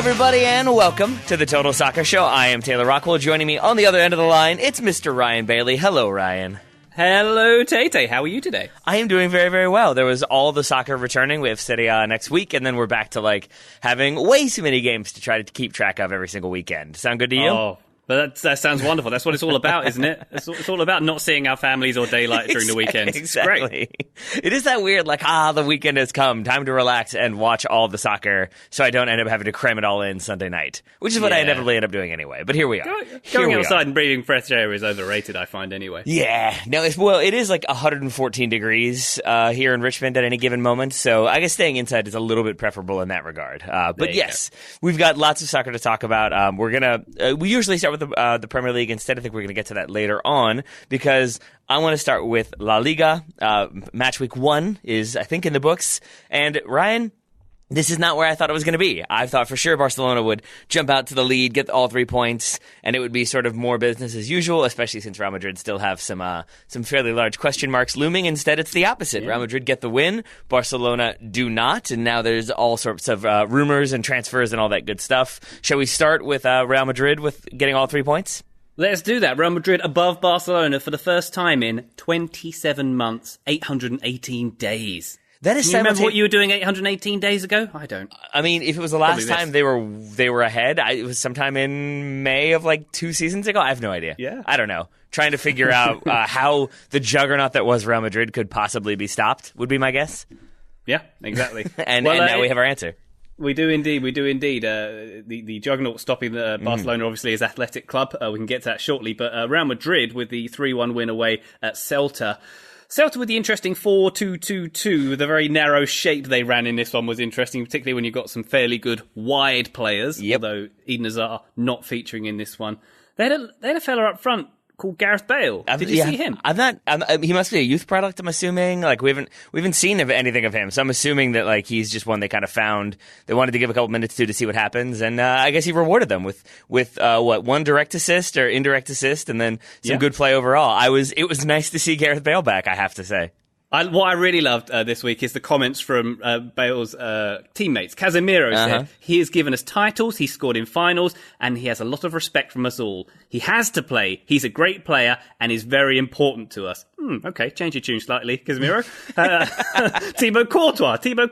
everybody, and welcome to the Total Soccer Show. I am Taylor Rockwell. Joining me on the other end of the line, it's Mr. Ryan Bailey. Hello, Ryan. Hello, Tay. How are you today? I am doing very, very well. There was all the soccer returning. We have Serie A next week, and then we're back to, having way too many games to try to keep track of every single weekend. Sound good to you? Oh, but that sounds wonderful. That's what it's all about, isn't it? It's all about not seeing our families or daylight during the weekends. Exactly. It's great. It is that weird, the weekend has come, time to relax and watch all the soccer so I don't end up having to cram it all in Sunday night, which is what I inevitably end up doing anyway. But here we are. Going outside and breathing fresh air is overrated, I find, anyway. Yeah. No, it is 114 degrees here in Richmond at any given moment, so I guess staying inside is a little bit preferable in that regard. But yes, we've got lots of soccer to talk about. We usually start with the Premier League. Instead, I think we're going to get to that later on because I want to start with La Liga. Match week 1 is, I think, in the books. And Ryan, this is not where I thought it was going to be. I thought for sure Barcelona would jump out to the lead, get all 3 points, and it would be sort of more business as usual, especially since Real Madrid still have some fairly large question marks looming. Instead, it's the opposite. Yeah. Real Madrid get the win, Barcelona do not, and now there's all sorts of rumors and transfers and all that good stuff. Shall we start with Real Madrid with getting all 3 points? Let's do that. Real Madrid above Barcelona for the first time in 27 months, 818 days. That is. Can you remember what you were doing 818 days ago? I don't. I mean, if it was the last time they were ahead, it was sometime in May of 2 seasons ago. I have no idea. Yeah. I don't know. Trying to figure out how the juggernaut that was Real Madrid could possibly be stopped would be my guess. Yeah, exactly. and now we have our answer. We do indeed. The juggernaut stopping Barcelona obviously is Athletic Club. We can get to that shortly. But Real Madrid with the 3-1 win away at Celta. Celta with the interesting 4-2-2-2. The very narrow shape they ran in this one was interesting, particularly when you've got some fairly good wide players. Yep. Although Eden Hazard not featuring in this one. They had a fella up front called Gareth Bale. Did you see him? He must be a youth product, I'm assuming. We haven't seen anything of him, so I'm assuming that he's just one they kind of found. They wanted to give a couple minutes to see what happens, and I guess he rewarded them with one direct assist or indirect assist, and then some good play overall. It was nice to see Gareth Bale back, I have to say. What I really loved this week is the comments from Bale's teammates. Casemiro said, he has given us titles, he's scored in finals, and he has a lot of respect from us all. He has to play, he's a great player, and is very important to us. Okay, change your tune slightly, Casemiro. Thibaut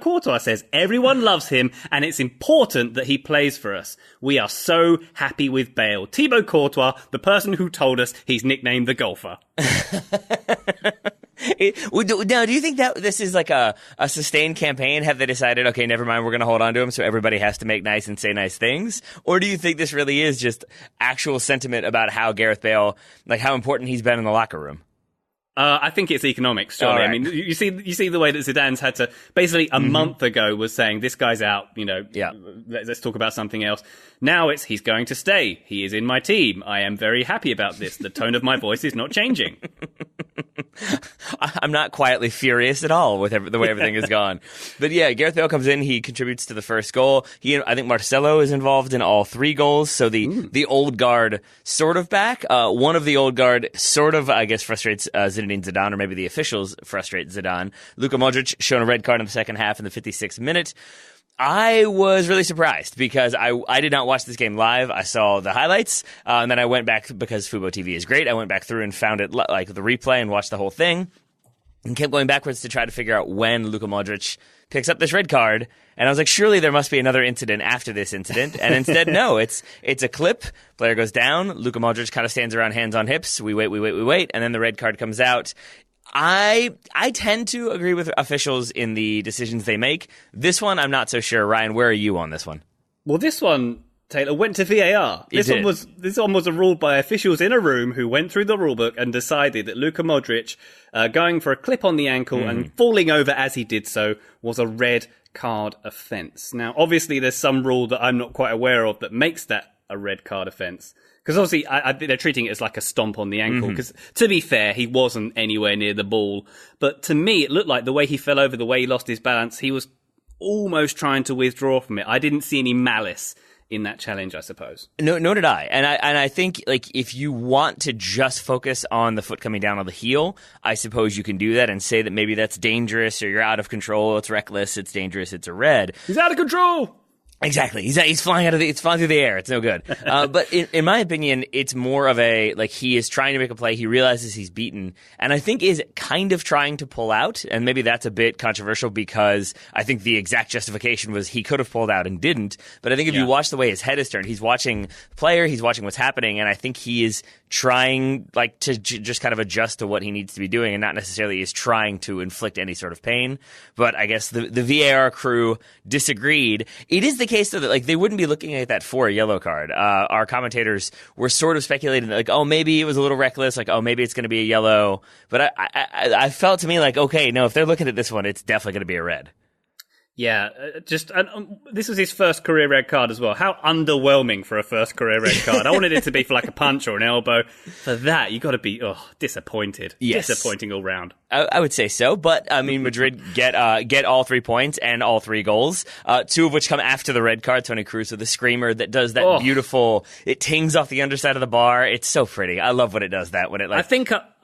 Courtois says, everyone loves him, and it's important that he plays for us. We are so happy with Bale. Thibaut Courtois, the person who told us he's nicknamed the golfer. Now, do you think that this is a sustained campaign? Have they decided, okay, never mind, we're going to hold on to him so everybody has to make nice and say nice things? Or do you think this really is just actual sentiment about how Gareth Bale, how important he's been in the locker room? I think it's economics, surely. Right. I mean, you see the way that Zidane's had to, basically a month ago was saying, this guy's out, let's talk about something else. Now he's going to stay. He is in my team. I am very happy about this. The tone of my voice is not changing. I'm not quietly furious at all with the way everything has gone. But yeah, Gareth Bale comes in. He contributes to the first goal. I think Marcelo is involved in all 3 goals. So the old guard sort of back. One of the old guard sort of, I guess, frustrates Zinedine Zidane, or maybe the officials frustrate Zidane. Luka Modric shown a red card in the second half in the 56th minute. I was really surprised because I did not watch this game live. I saw the highlights, and then I went back because Fubo TV is great. I went back through and found it the replay and watched the whole thing, and kept going backwards to try to figure out when Luka Modric picks up this red card. And I was like, surely there must be another incident after this incident. And instead, no, it's a clip. Player goes down. Luka Modric kind of stands around hands on hips. We wait, and then the red card comes out. I tend to agree with officials in the decisions they make. This one, I'm not so sure. Ryan, where are you on this one? Well, this one, Taylor, went to VAR. This one was ruled by officials in a room who went through the rulebook and decided that Luka Modric going for a clip on the ankle and falling over as he did so was a red card offence. Now, obviously, there's some rule that I'm not quite aware of that makes that a red card offence. Because obviously they're treating it as like a stomp on the ankle. Because to be fair, he wasn't anywhere near the ball. But to me, it looked like the way he fell over, the way he lost his balance, he was almost trying to withdraw from it. I didn't see any malice in that challenge, I suppose. No, nor did I. And I think if you want to just focus on the foot coming down on the heel, I suppose you can do that and say that maybe that's dangerous or you're out of control, it's reckless, it's dangerous, it's a red. He's out of control! Exactly. He's flying it's flying through the air. It's no good. But in my opinion, it's more of a, like, he is trying to make a play. He realizes he's beaten, and I think is kind of trying to pull out. And maybe that's a bit controversial because I think the exact justification was he could have pulled out and didn't. But I think if you watch the way his head is turned, he's watching the player, he's watching what's happening, and I think he is trying, like, to just kind of adjust to what he needs to be doing, and not necessarily is trying to inflict any sort of pain. But I guess the VAR crew disagreed. It is the case though that, like, they wouldn't be looking at that for a yellow card. Our commentators were sort of speculating that, like, oh, maybe it was a little reckless, like, oh, maybe it's going to be a yellow. But I felt to me like, okay, no, if they're looking at this one, it's definitely going to be a red. Yeah, this was his first career red card as well. How underwhelming for a first career red card. I wanted it to be for like a punch or an elbow. For that, you got to be disappointed. Yes. Disappointing all round. I would say so, but I mean, Madrid get all 3 points and all 3 goals, 2 of which come after the red card. Toni Kroos with the screamer that does that beautiful. It tings off the underside of the bar. It's so pretty. I love when it does that. When it, like,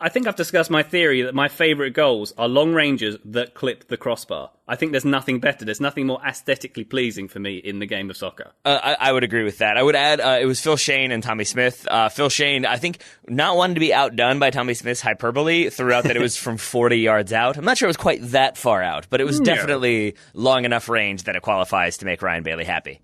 I think I've discussed my theory that my favourite goals are long ranges that clip the crossbar. I think there's nothing better. There's nothing more aesthetically pleasing for me in the game of soccer. I would agree with that. I would add it was Phil Shane and Tommy Smith. Phil Shane, I think, not wanting to be outdone by Tommy Smith's hyperbole throughout that it was from 40 yards out. I'm not sure it was quite that far out, but it was definitely long enough range that it qualifies to make Ryan Bailey happy.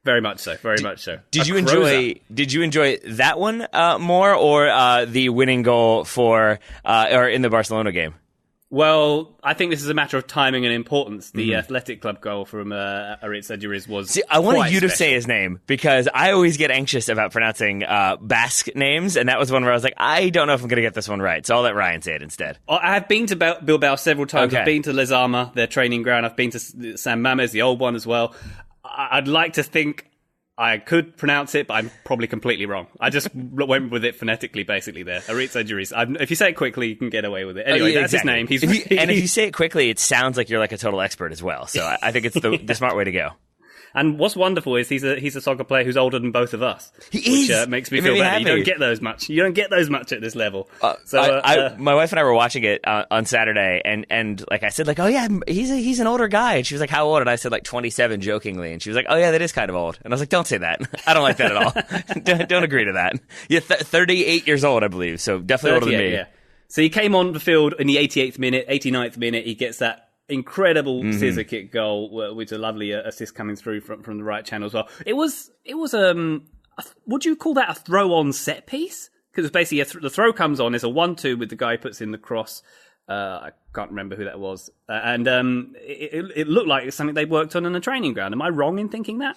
Very much so. Very much so. Did you enjoy that one more, or the winning goal for or in the Barcelona game? Well, I think this is a matter of timing and importance. The Athletic Club goal from Aritz Aduriz was. See, I wanted you to say his name because I always get anxious about pronouncing Basque names, and that was one where I was like, I don't know if I'm going to get this one right, so I'll let Ryan say it instead. I have been to Bilbao several times. Okay. I've been to Lezama, their training ground. I've been to San Mamés, the old one as well. I'd like to think I could pronounce it, but I'm probably completely wrong. I just went with it phonetically, basically, there. Aritz Aduriz. If you say it quickly, you can get away with it. Anyway, that's exactly his name. And if you say it quickly, it sounds like you're like a total expert as well. So I think it's the smart way to go. And what's wonderful is he's a soccer player who's older than both of us. He is. Which makes me feel better. You don't get those much. You don't get those much at this level. My wife and I were watching it on Saturday, and like I said, like, oh yeah, he's an older guy, and she was like, how old? And I said like 27 jokingly, and she was like, oh yeah, that is kind of old. And I was like, don't say that. I don't like that at all. don't agree to that. Yeah, 38 years old, I believe. So definitely older than me. Yeah. So he came on the field in the 88th minute, 89th minute. He gets that incredible scissor kick goal, with a lovely assist coming through from the right channel as well. It was would you call that a throw on set piece? Because basically the throw comes on, there's a 1-2 with the guy who puts in the cross. I can't remember who that was, and it looked like it's something they worked on in a training ground. Am I wrong in thinking that?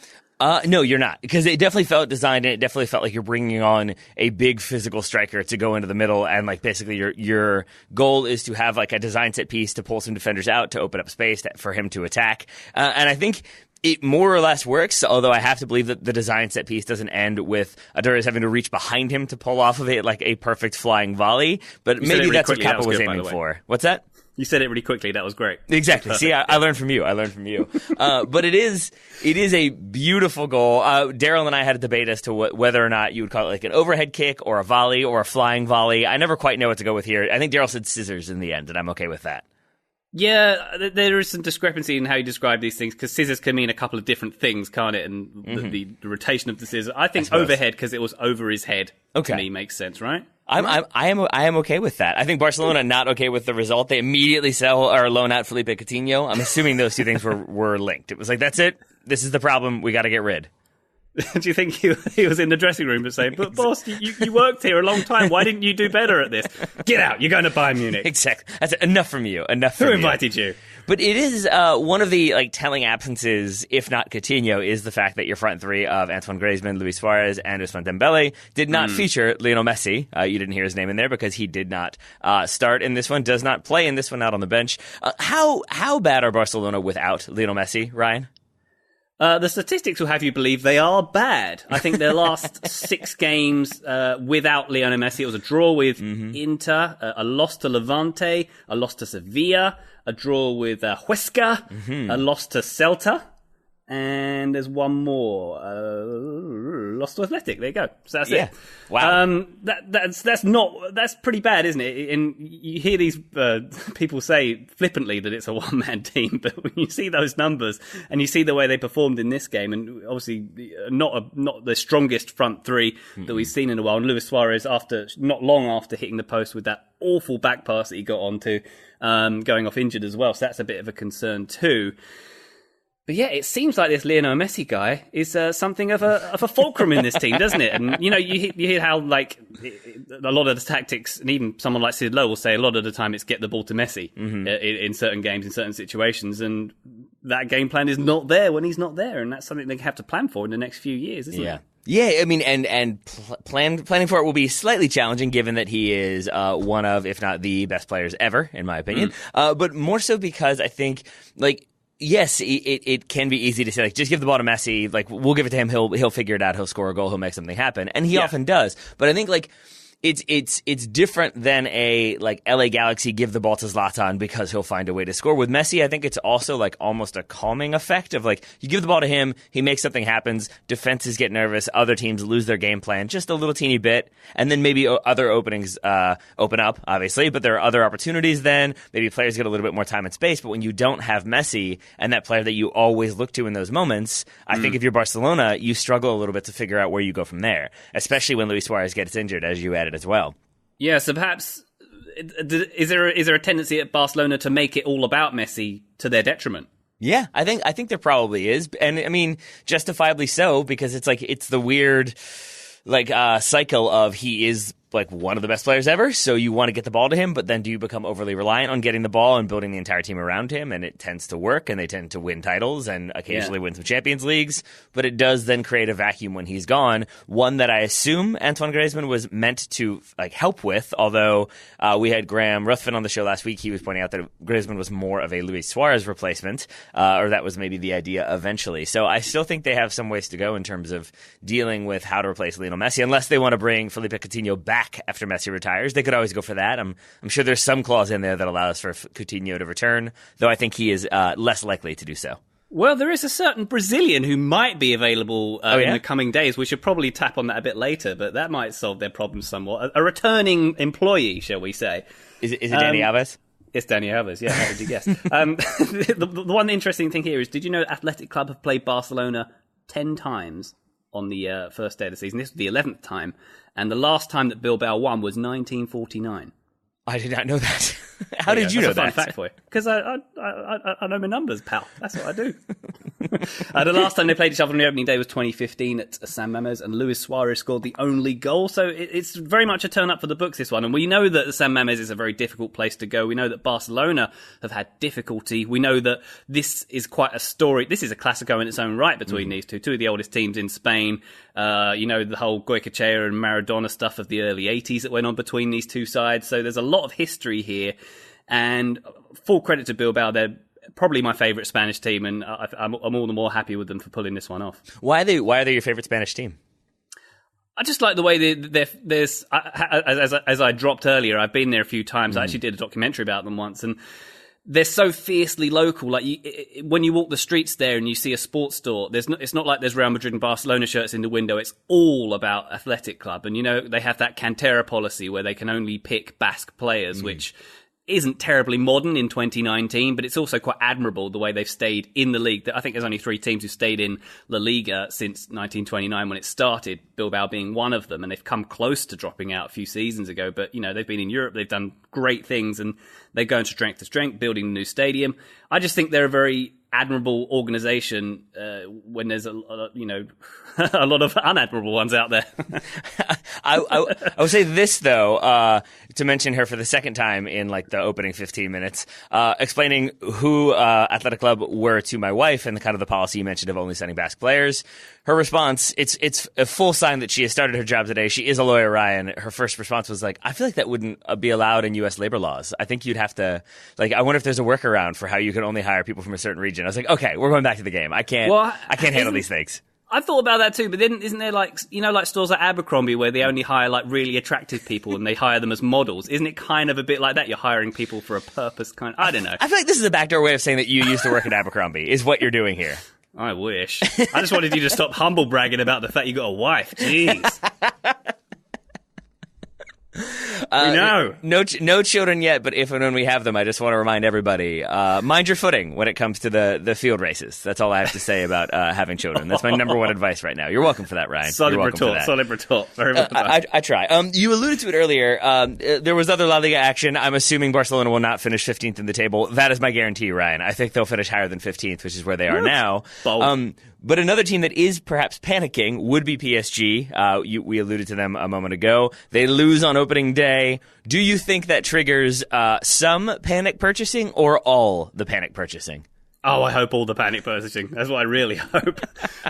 No, you're not, because it definitely felt designed, and it definitely felt like you're bringing on a big physical striker to go into the middle, and like basically your goal is to have like a design set piece to pull some defenders out to open up space for him to attack. And I think it more or less works, although I have to believe that the design set piece doesn't end with Aduriz having to reach behind him to pull off of it like a perfect flying volley. But maybe that's what Kappa was aiming for. What's that? You said it really quickly. That was great. Exactly. See, I learned from you. But it is a beautiful goal. Daryl and I had a debate as to whether or not you would call it like an overhead kick or a volley or a flying volley. I never quite know what to go with here. I think Daryl said scissors in the end, and I'm okay with that. Yeah, there is some discrepancy in how you describe these things, because scissors can mean a couple of different things, can't it? And the rotation of the scissors. I think overhead, because it was over his head, to me makes sense, right? I am okay with that. I think Barcelona not okay with the result. They immediately sell or loan out Felipe Coutinho. I'm assuming those two things were linked. It was like, that's it. This is the problem. We got to get rid. Do you think he was in the dressing room to say, but boss, you worked here a long time. Why didn't you do better at this? Get out. You're going to Bayern Munich. Exactly. That's enough from you. Who invited you? But it is one of the like telling absences, if not Coutinho, is the fact that your front three of Antoine Griezmann, Luis Suarez, and Ousmane Dembele did not feature Lionel Messi. You didn't hear his name in there because he did not start in this one, does not play in this one, out on the bench. How bad are Barcelona without Lionel Messi, Ryan? The statistics will have you believe they are bad. I think their last 6 games without Lionel Messi, it was a draw with Inter, a loss to Levante, a loss to Sevilla, a draw with Huesca, a loss to Celta, and there's one more. lost to Athletic. There you go. So that's it. Wow. That's pretty bad, isn't it? And you hear these people say flippantly that it's a one-man team, but when you see those numbers and you see the way they performed in this game, and obviously not the strongest front three that we've seen in a while. And Luis Suarez, not long after hitting the post with that awful back pass that he got onto, going off injured as well. So that's a bit of a concern too. But yeah, it seems like this Lionel Messi guy is something of a fulcrum in this team, doesn't it? And you hear how like a lot of the tactics, and even someone like Sid Lowe will say a lot of the time it's get the ball to Messi in certain games, in certain situations, and that game plan is not there when he's not there, and that's something they have to plan for in the next few years, isn't it? Yeah, I mean, planning for it will be slightly challenging, given that he is one of, if not the best players ever, in my opinion. But more so because I think, like, yes, it can be easy to say, like, just give the ball to Messi. Like, we'll give it to him. He'll figure it out. He'll score a goal. He'll make something happen, and he often does. But I think, like, it's different than a like LA Galaxy give the ball to Zlatan because he'll find a way to score. With Messi, I think it's also like almost a calming effect of like you give the ball to him, he makes something happens, defenses get nervous, other teams lose their game plan just a little teeny bit, and then maybe other openings open up, obviously, but there are other opportunities then. Maybe players get a little bit more time and space, but when you don't have Messi and that player that you always look to in those moments, I think if you're Barcelona, you struggle a little bit to figure out where you go from there, especially when Luis Suarez gets injured, as you added as well. Yeah, so perhaps is there a tendency at Barcelona to make it all about Messi to their detriment? Yeah, I think there probably is, and I mean justifiably so, because it's like it's the weird like cycle of he is like one of the best players ever, so you want to get the ball to him, but then do you become overly reliant on getting the ball and building the entire team around him, and it tends to work, and they tend to win titles and occasionally win some Champions Leagues, but it does then create a vacuum when he's gone, one that I assume Antoine Griezmann was meant to like help with, although we had Graham Ruthven on the show last week. He was pointing out that Griezmann was more of a Luis Suarez replacement, or that was maybe the idea eventually. So I still think they have some ways to go in terms of dealing with how to replace Lionel Messi, unless they want to bring Felipe Coutinho back after Messi retires. They could always go for that. I'm sure there's some clause in there that allows for Coutinho to return, though I think he is less likely to do so. Well, there is a certain Brazilian who might be available in the coming days. We should probably tap on that a bit later, but that might solve their problems somewhat. A returning employee, shall we say. Is it Dani Alves? It's Dani Alves, yeah, how did you guess? The one interesting thing here is, did you know Athletic Club have played Barcelona 10 times on the first day of the season? This was the 11th time. And the last time that Bilbao won was 1949. I did not know that. How did you know that? That's a fun fact for you. Because I know my numbers, pal. That's what I do. The last time they played each other on the opening day was 2015 at San Mamés, and Luis Suarez scored the only goal. So it's very much a turn up for the books, this one. And we know that San Mamés is a very difficult place to go. We know that Barcelona have had difficulty. We know that this is quite a story. This is a Clasico in its own right between these two of the oldest teams in Spain. The whole Goycochea and Maradona stuff of the early 80s that went on between these two sides. So there's a lot of history here. And full credit to Bilbao. They're probably my favourite Spanish team, and I'm all the more happy with them for pulling this one off. Why are they your favourite Spanish team? I just like the way there's as I dropped earlier, I've been there a few times. I actually did a documentary about them once, and they're so fiercely local. Like when you walk the streets there and you see a sports store, it's not like there's Real Madrid and Barcelona shirts in the window. It's all about Athletic Club, and they have that Cantera policy where they can only pick Basque players, which isn't terribly modern in 2019, but it's also quite admirable the way they've stayed in the league. I think there's only 3 teams who stayed in La Liga since 1929 when it started, Bilbao being one of them, and they've come close to dropping out a few seasons ago. But, they've been in Europe, they've done great things, and they're going strength to strength, building a new stadium. I just think they're a very admirable organisation when there's a lot of unadmirable ones out there. I would say this, though, to mention her for the second time in like the opening 15 minutes, explaining who Athletic Club were to my wife and the kind of the policy you mentioned of only sending Basque players. Her response, it's a full sign that she has started her job today. She is a lawyer, Ryan. Her first response was like, I feel like that wouldn't be allowed in U.S. labor laws. I think you'd have to, I wonder if there's a workaround for how you can only hire people from a certain region. I was like, okay, we're going back to the game. I can't handle these things. I thought about that too, but then isn't there like stores like Abercrombie where they only hire like really attractive people and they hire them as models? Isn't it kind of a bit like that? You're hiring people for a purpose, I don't know. I feel like this is a backdoor way of saying that you used to work at Abercrombie is what you're doing here. I wish. I just wanted you to stop humble bragging about the fact you got a wife. Jeez. No children yet, but if and when we have them, I just want to remind everybody, mind your footing when it comes to the field races. That's all I have to say about having children. That's my number one advice right now. You're welcome for that, Ryan. Solid retort. Very much. I try. You alluded to it earlier. There was other La Liga action. I'm assuming Barcelona will not finish 15th in the table. That is my guarantee, Ryan. I think they'll finish higher than 15th, which is where they are now. But another team that is perhaps panicking would be PSG. We alluded to them a moment ago. They lose on opening day. Do you think that triggers some panic purchasing or all the panic purchasing? Oh, I hope all the panic purchasing. That's what I really hope.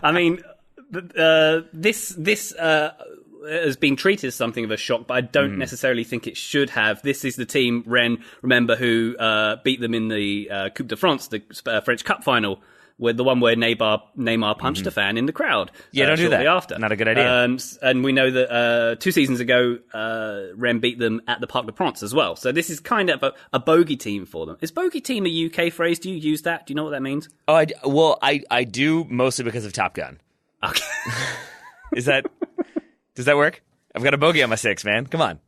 I mean, this has been treated as something of a shock, but I don't necessarily think it should have. This is the team, Rennes, remember, who beat them in the Coupe de France, the French Cup final, with the one where Neymar punched a fan in the crowd. Yeah, don't do that. After. Not a good idea. And we know that 2 seasons ago, Rennes beat them at the Parc des Princes as well. So this is kind of a bogey team for them. Is bogey team a UK phrase? Do you use that? Do you know what that means? Oh, I do, mostly because of Top Gun. Okay. Does that work? I've got a bogey on my 6, man. Come on.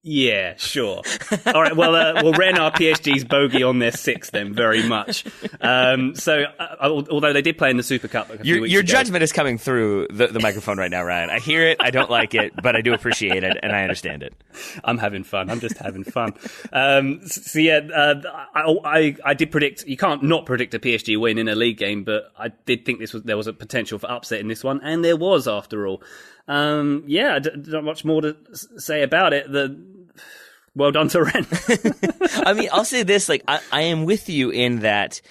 Yeah, sure. All right, well, Rennes are PSG's bogey on their 6 then, very much. Although they did play in the Super Cup a few weeks your ago. judgment is coming through the microphone right now, Ryan. I hear it, I don't like it, but I do appreciate it, and I understand it. I'm having fun. I'm just having fun. I did predict, you can't not predict a PSG win in a league game, but I did think there was a potential for upset in this one, and there was, after all. Not much more to say about it. Well done to Rennes. I mean, I'll say this, I am with you in that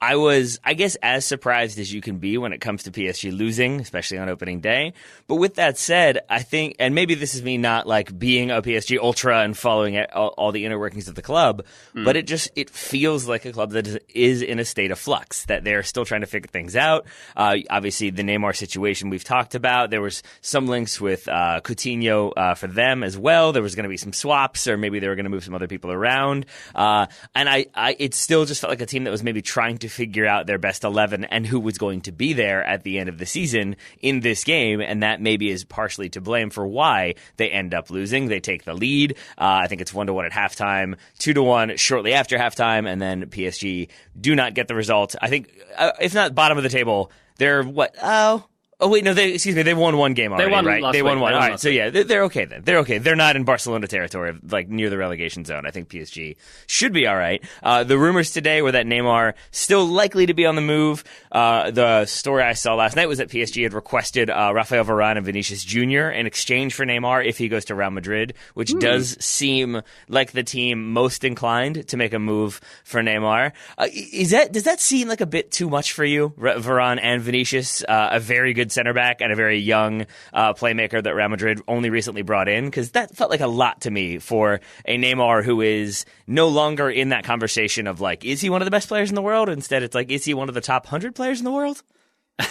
I was, I guess, as surprised as you can be when it comes to PSG losing, especially on opening day. But with that said, I think, and maybe this is me not being a PSG ultra and following all the inner workings of the club, but it feels like a club that is in a state of flux, that they're still trying to figure things out. Obviously, the Neymar situation we've talked about. There was some links with Coutinho for them as well. There was going to be some swaps, or maybe they were going to move some other people around. And it still just felt like a team that was maybe trying to figure out their best 11 and who was going to be there at the end of the season in this game, and that maybe is partially to blame for why they end up losing. They take the lead. I think it's 1-1 at halftime, 2-1 shortly after halftime, and then PSG do not get the result. I think, if not bottom of the table, they're they won one game already, right? They won one. All right, so yeah, they're okay then. They're okay. They're not in Barcelona territory, near the relegation zone. I think PSG should be all right. The rumors today were that Neymar still likely to be on the move. The story I saw last night was that PSG had requested Rafael Varane and Vinicius Jr. in exchange for Neymar if he goes to Real Madrid, which does seem like the team most inclined to make a move for Neymar. Does that seem like a bit too much for you, Varane and Vinicius? A very good center back and a very young playmaker that Real Madrid only recently brought in, because that felt like a lot to me for a Neymar who is no longer in that conversation of is he one of the best players in the world? Instead, it's is he one of the top 100 players in the world?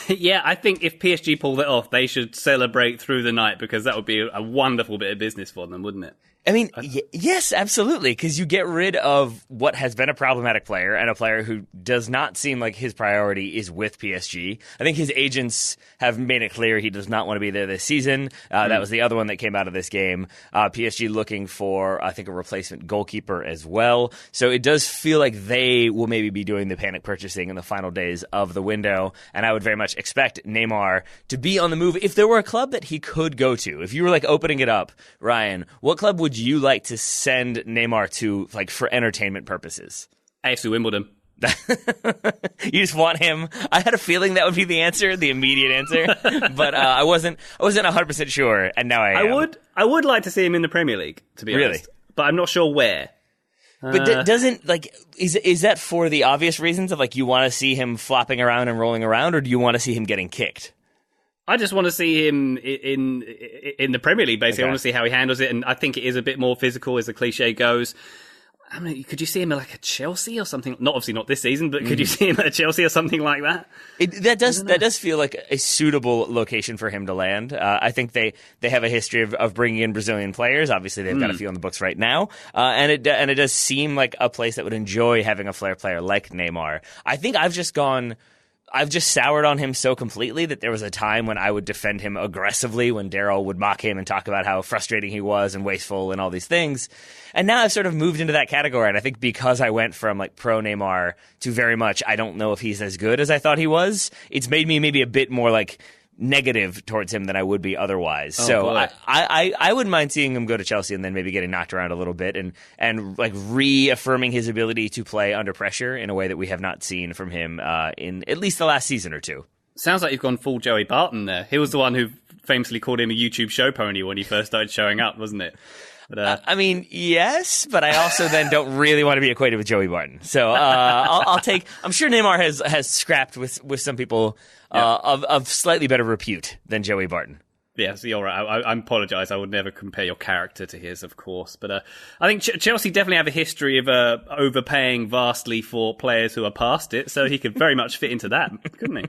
Yeah, I think if PSG pulled it off, they should celebrate through the night, because that would be a wonderful bit of business for them, wouldn't it? I mean, yes, absolutely, because you get rid of what has been a problematic player and a player who does not seem like his priority is with PSG. I think his agents have made it clear he does not want to be there this season. That was the other one that came out of this game. PSG looking for, I think, a replacement goalkeeper as well. So it does feel like they will maybe be doing the panic purchasing in the final days of the window, and I would very much expect Neymar to be on the move. If there were a club that he could go to, if you were opening it up, Ryan, what club would you like to send Neymar to, for entertainment purposes? AFC Wimbledon. You just want him. I had a feeling that would be the answer, the immediate answer, but I wasn't 100% sure, and now I am. I would like to see him in the Premier League, to be honest, but I'm not sure where. But doesn't is that for the obvious reasons of you want to see him flopping around and rolling around, or do you want to see him getting kicked? I just want to see him in the Premier League, basically. Okay. I want to see how he handles it, and I think it is a bit more physical, as the cliche goes. I mean, could you see him at a Chelsea or something? Obviously not this season, but could you see him at Chelsea or something like that? That does feel like a suitable location for him to land. I think they have a history of bringing in Brazilian players. Obviously, they've got a few on the books right now, and it does seem like a place that would enjoy having a flair player like Neymar. I think I've just gone I've just soured on him so completely that there was a time when I would defend him aggressively when Daryl would mock him and talk about how frustrating he was and wasteful and all these things. And now I've sort of moved into that category. And I think because I went from like pro Neymar to very much, I don't know if he's as good as I thought he was, it's made me maybe a bit more like negative towards him than I would be otherwise. I wouldn't mind seeing him go to Chelsea and then maybe getting knocked around a little bit and like reaffirming his ability to play under pressure in a way that we have not seen from him in at least the last season or two. Sounds like you've gone full Joey Barton there. He was the one who famously called him a YouTube show pony when he first started showing up, wasn't it? But, I mean, yes, but I also then don't really want to be acquainted with Joey Barton. So I'll take. I'm sure Neymar has scrapped with some people of slightly better repute than Joey Barton. Yes, you're right. I apologise. I would never compare your character to his, of course. But I think Chelsea definitely have a history of overpaying vastly for players who are past it, so he could very much fit into that, couldn't he?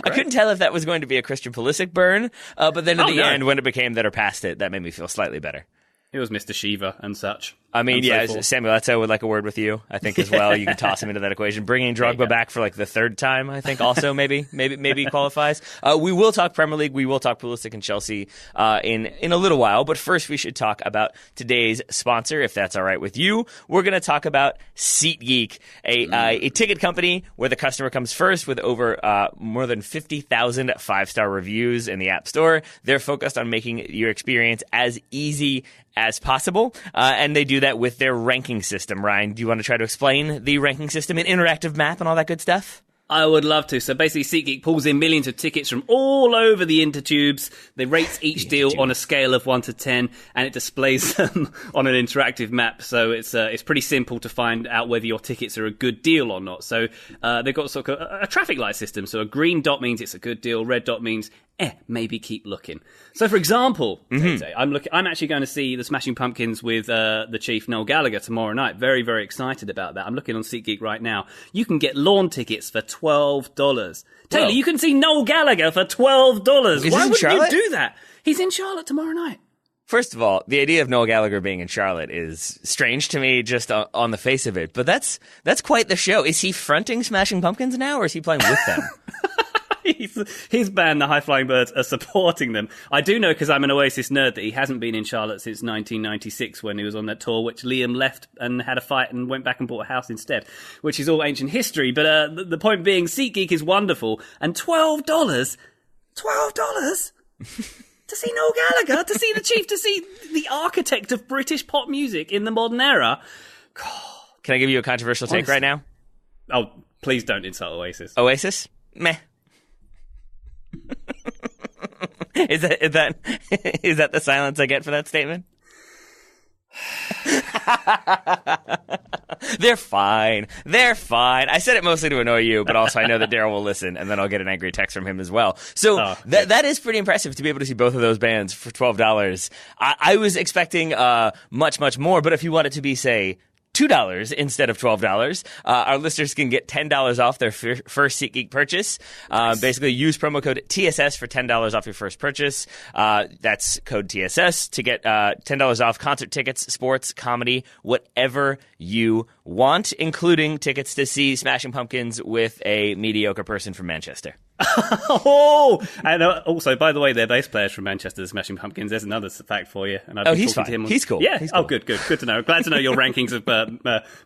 I couldn't tell if that was going to be a Christian Pulisic burn, but then at the end, when it became that are past it, that made me feel slightly better. It was Mr. Shiva and such. I mean, Samuel Eto'o would like a word with you, I think, as well. You can toss him into that equation. Bringing Drogba back for like the third time, I think, also maybe qualifies. We will talk Premier League. We will talk Pulisic and Chelsea in a little while. But first, we should talk about today's sponsor, if that's all right with you. We're going to talk about SeatGeek, a ticket company where the customer comes first with over more than 50,000 5-star reviews in the App Store. They're focused on making your experience as easy as possible, and they do that with their ranking system. Ryan, do you want to try to explain the ranking system, an interactive map, and all that good stuff? I would love to. So basically, SeatGeek pulls in millions of tickets from all over the intertubes. They rate each deal on a scale of 1 to 10, and it displays them on an interactive map. So it's pretty simple to find out whether your tickets are a good deal or not. So they've got sort of a traffic light system. So a green dot means it's a good deal. Red dot means maybe keep looking. So, for example, I'm actually going to see the Smashing Pumpkins with the Chief Noel Gallagher tomorrow night. Very, very excited about that. I'm looking on SeatGeek right now. You can get lawn tickets for $12. Taylor, you can see Noel Gallagher for $12. Why would you do that? He's in Charlotte tomorrow night. First of all, the idea of Noel Gallagher being in Charlotte is strange to me just on the face of it. But that's quite the show. Is he fronting Smashing Pumpkins now, or is he playing with them? His band, the High Flying Birds, are supporting them. I do know, because I'm an Oasis nerd, that he hasn't been in Charlotte since 1996 when he was on that tour, which Liam left and had a fight and went back and bought a house instead, which is all ancient history. But the point being, SeatGeek is wonderful, and $12 to see Noel Gallagher, to see the Chief, to see the architect of British pop music in the modern era. Can I give you a controversial take right now? Oh, please don't insult Oasis. Oasis? Meh. Is that the silence I get for that statement? They're fine. I said it mostly to annoy you, but also I know that Daryl will listen, and then I'll get an angry text from him as well. So that is pretty impressive to be able to see both of those bands for $12. I was expecting much, much more, but if you want it to be, say, $2 instead of $12. Our listeners can get $10 off their first SeatGeek purchase. Nice. Basically, use promo code TSS for $10 off your first purchase. That's code TSS to get $10 off concert tickets, sports, comedy, whatever you want, including tickets to see Smashing Pumpkins with a mediocre person from Manchester. And also, by the way, their bass player's from Manchester, the Smashing Pumpkins. There's another fact for you. And he's fine. He's cool. Yeah. He's cool. Good to know. Glad to know your rankings of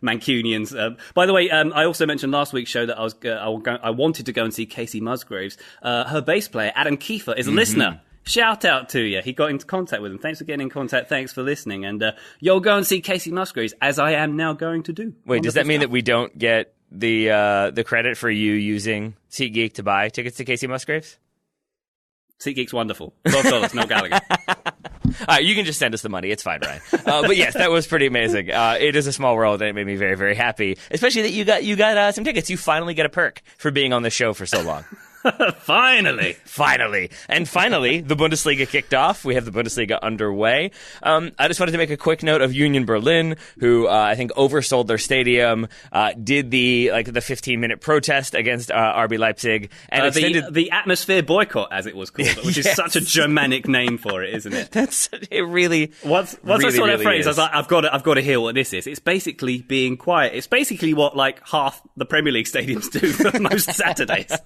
Mancunians. By the way, I also mentioned last week's show that I wanted to go and see Casey Musgraves. Her bass player, Adam Kiefer, is a listener. Shout out to you. He got into contact with him. Thanks for getting in contact. Thanks for listening. And you'll go and see Casey Musgraves, as I am now going to do. Wait, does that mean that we don't get the credit for you using SeatGeek to buy tickets to Casey Musgraves? SeatGeek's wonderful. $12, no Gallagher. All right, you can just send us the money. It's fine, Ryan. But yes, that was pretty amazing. It is a small world, and it made me very, very happy. Especially that you got some tickets. You finally get a perk for being on the show for so long. Finally. And finally, the Bundesliga kicked off. We have the Bundesliga underway. I just wanted to make a quick note of Union Berlin, who I think oversold their stadium, did the 15-minute protest against RB Leipzig, and extended the atmosphere boycott, as it was called, which is such a Germanic name for it, isn't it? It really. Once I saw that phrase, I was like, I've got to hear what this is. It's basically being quiet. It's basically what half the Premier League stadiums do for most Saturdays.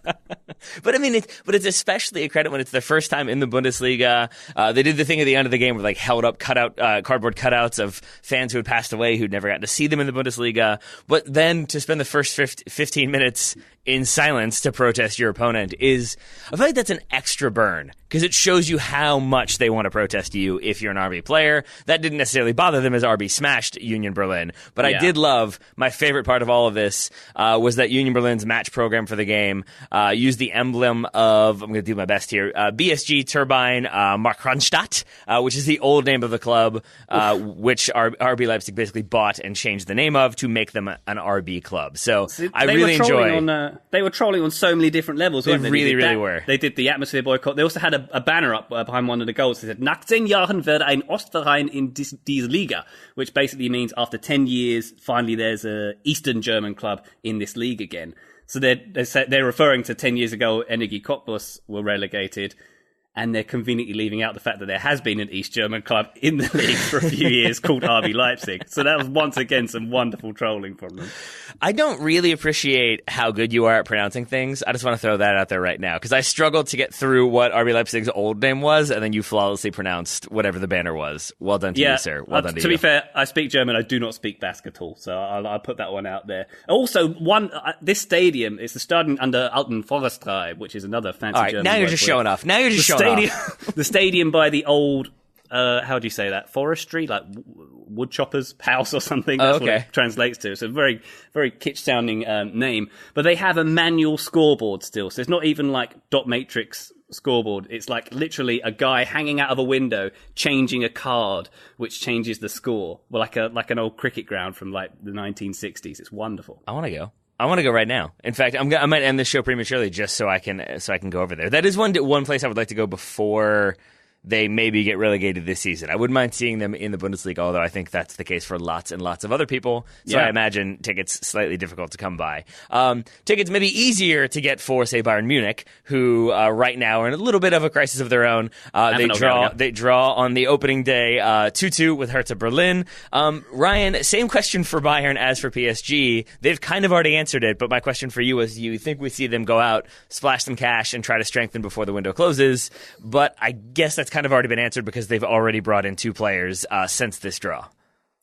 But I mean, it's especially a credit when it's the first time in the Bundesliga. They did the thing at the end of the game where held up cardboard cutouts of fans who had passed away who'd never gotten to see them in the Bundesliga. But then to spend the first 15 minutes in silence to protest your opponent I feel like that's an extra burn, because it shows you how much they want to protest you if you're an RB player. That didn't necessarily bother them as RB smashed Union Berlin, but I did love, my favorite part of all of this was that Union Berlin's match program for the game used the emblem of, I'm going to do my best here, BSG Turbine Markranstadt, which is the old name of the club, which RB Leipzig basically bought and changed the name of to make them an RB club. So I really enjoy... They were trolling on so many different levels, weren't they? They really were. They did the atmosphere boycott. They also had a banner up behind one of the goals that said, "Nach 10 Jahren werde ein Ostverein in diese Liga," which basically means after 10 years, finally there's a Eastern German club in this league again. So they're referring to 10 years ago, Energie Cottbus were relegated, and they're conveniently leaving out the fact that there has been an East German club in the league for a few years called RB Leipzig. So that was once again some wonderful trolling from them. I don't really appreciate how good you are at pronouncing things. I just want to throw that out there right now, because I struggled to get through what RB Leipzig's old name was, and then you flawlessly pronounced whatever the banner was. Well done to you, sir. Well done to you. To be fair, I speak German. I do not speak Basque at all, so I'll put that one out there. Also, this stadium is the Stadion an der Alten Forsterei, which is another fancy German now you're just showing off. Now you're just showing off. The stadium by the old, how do you say that? Forestry? Like wood chopper's house or something. That's what it translates to. It's a very, very kitsch sounding name. But they have a manual scoreboard still. So it's not even dot matrix scoreboard. It's literally a guy hanging out of a window changing a card, which changes the score. Well, like an old cricket ground from the 1960s. It's wonderful. I want to go right now. In fact, I might end this show prematurely just so I can go over there. That is one place I would like to go before they maybe get relegated this season. I wouldn't mind seeing them in the Bundesliga, although I think that's the case for lots and lots of other people. So I imagine tickets slightly difficult to come by. Tickets may be easier to get for, say, Bayern Munich, who right now are in a little bit of a crisis of their own. They draw on the opening day 2-2 with Hertha Berlin. Ryan, same question for Bayern as for PSG. They've kind of already answered it, but my question for you is, you think we see them go out, splash some cash, and try to strengthen before the window closes? But I guess that's kind of already been answered because they've already brought in two players since this draw.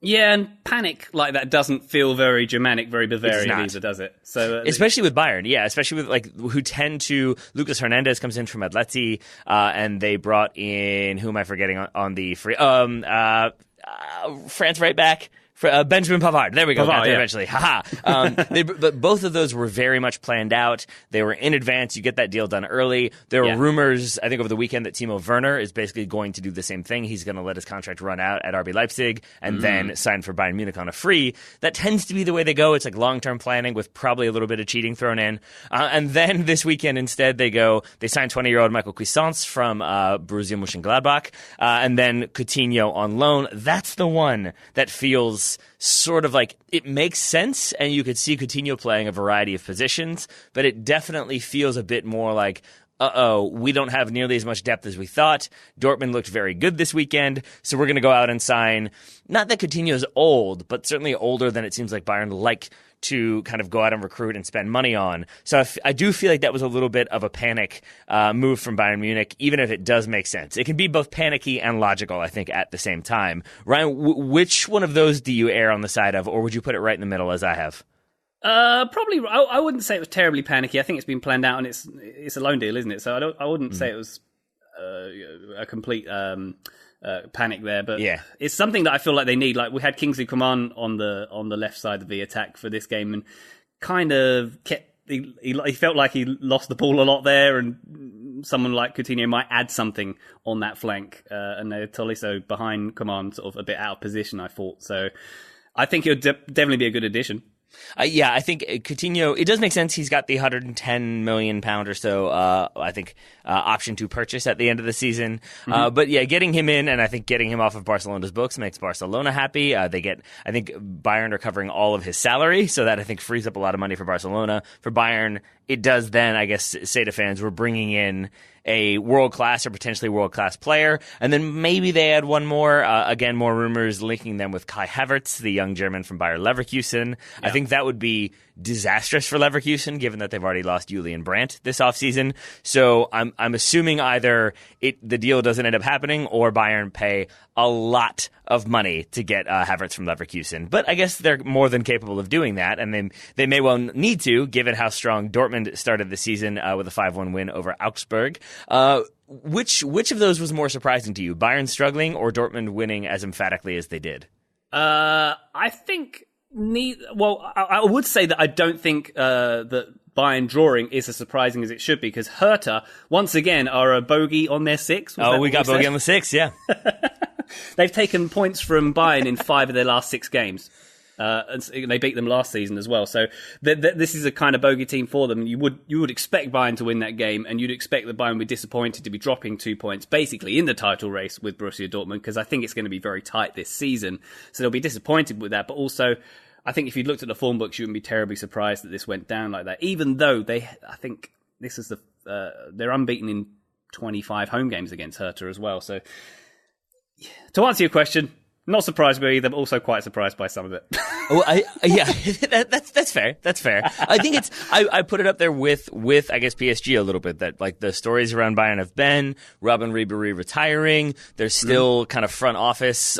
Yeah, and panic like that doesn't feel very Germanic, very Bavarian either, does it? So especially with Bayern, especially with who tend to. Lucas Hernandez comes in from Atleti, and they brought in, who am I forgetting on the free? France right back. Benjamin Pavard. There we go. Got there eventually. But both of those were very much planned out. They were in advance. You get that deal done early. There were rumors, I think, over the weekend that Timo Werner is basically going to do the same thing. He's going to let his contract run out at RB Leipzig and then sign for Bayern Munich on a free. That tends to be the way they go. It's long-term planning with probably a little bit of cheating thrown in. And then this weekend, instead, they sign 20-year-old Michael Cuisance from Borussia Mönchengladbach, and then Coutinho on loan. That's the one that feels sort of it makes sense, and you could see Coutinho playing a variety of positions, but it definitely feels a bit more we don't have nearly as much depth as we thought. Dortmund looked very good this weekend, so we're going to go out and sign, not that Coutinho's old, but certainly older than it seems like Bayern like to kind of go out and recruit and spend money on. So I do feel like that was a little bit of a panic move from Bayern Munich, even if it does make sense. It can be both panicky and logical, I think, at the same time. Ryan, which one of those do you err on the side of, or would you put it right in the middle as I have? Probably. I wouldn't say it was terribly panicky. I think it's been planned out, and it's a loan deal, isn't it? So I wouldn't say it was a complete panic there, but it's something that I feel like they need. We had Kingsley Coman on the left side of the attack for this game, and kind of kept. He felt like he lost the ball a lot there, and someone like Coutinho might add something on that flank. And Tolisso behind Coman, sort of a bit out of position, I thought. So I think it would definitely be a good addition. I think Coutinho, it does make sense. He's got the £110 million or so, I think, option to purchase at the end of the season. But yeah, getting him in and I think getting him off of Barcelona's books makes Barcelona happy. I think Bayern are covering all of his salary, so that I think frees up a lot of money for Barcelona. For Bayern, it does then, I guess, say to fans, we're bringing in a world-class or potentially world-class player, and then maybe they add one more. Again, more rumors linking them with Kai Havertz, the young German from Bayer Leverkusen. Yeah. I think that would be disastrous for Leverkusen, given that they've already lost Julian Brandt this offseason. So I'm assuming either the deal doesn't end up happening or Bayern pay a lot of money to get Havertz from Leverkusen. But I guess they're more than capable of doing that, and they may well need to, given how strong Dortmund started the season with a 5-1 win over Augsburg. Which of those was more surprising to you, Bayern struggling or Dortmund winning as emphatically as they did? I think I would say that I don't think that Bayern drawing is as surprising as it should be, because Hertha, once again, are a bogey on their 6. We got bogey on the 6, yeah. They've taken points from Bayern in 5 of their last 6 games. And they beat them last season as well. So this is a kind of bogey team for them. You would expect Bayern to win that game, and you'd expect that Bayern would be disappointed to be dropping 2 points basically in the title race with Borussia Dortmund, because I think it's going to be very tight this season. So they'll be disappointed with that. But also, I think if you looked at the form books, you wouldn't be terribly surprised that this went down like that. Even though I think this is they're unbeaten in 25 home games against Hertha as well. So to answer your question, not surprised by either, but also quite surprised by some of it. That's fair. That's fair. I think I put it up there with I guess PSG a little bit, that like the stories around Bayern have been Robin Ribéry retiring. There's still kind of front office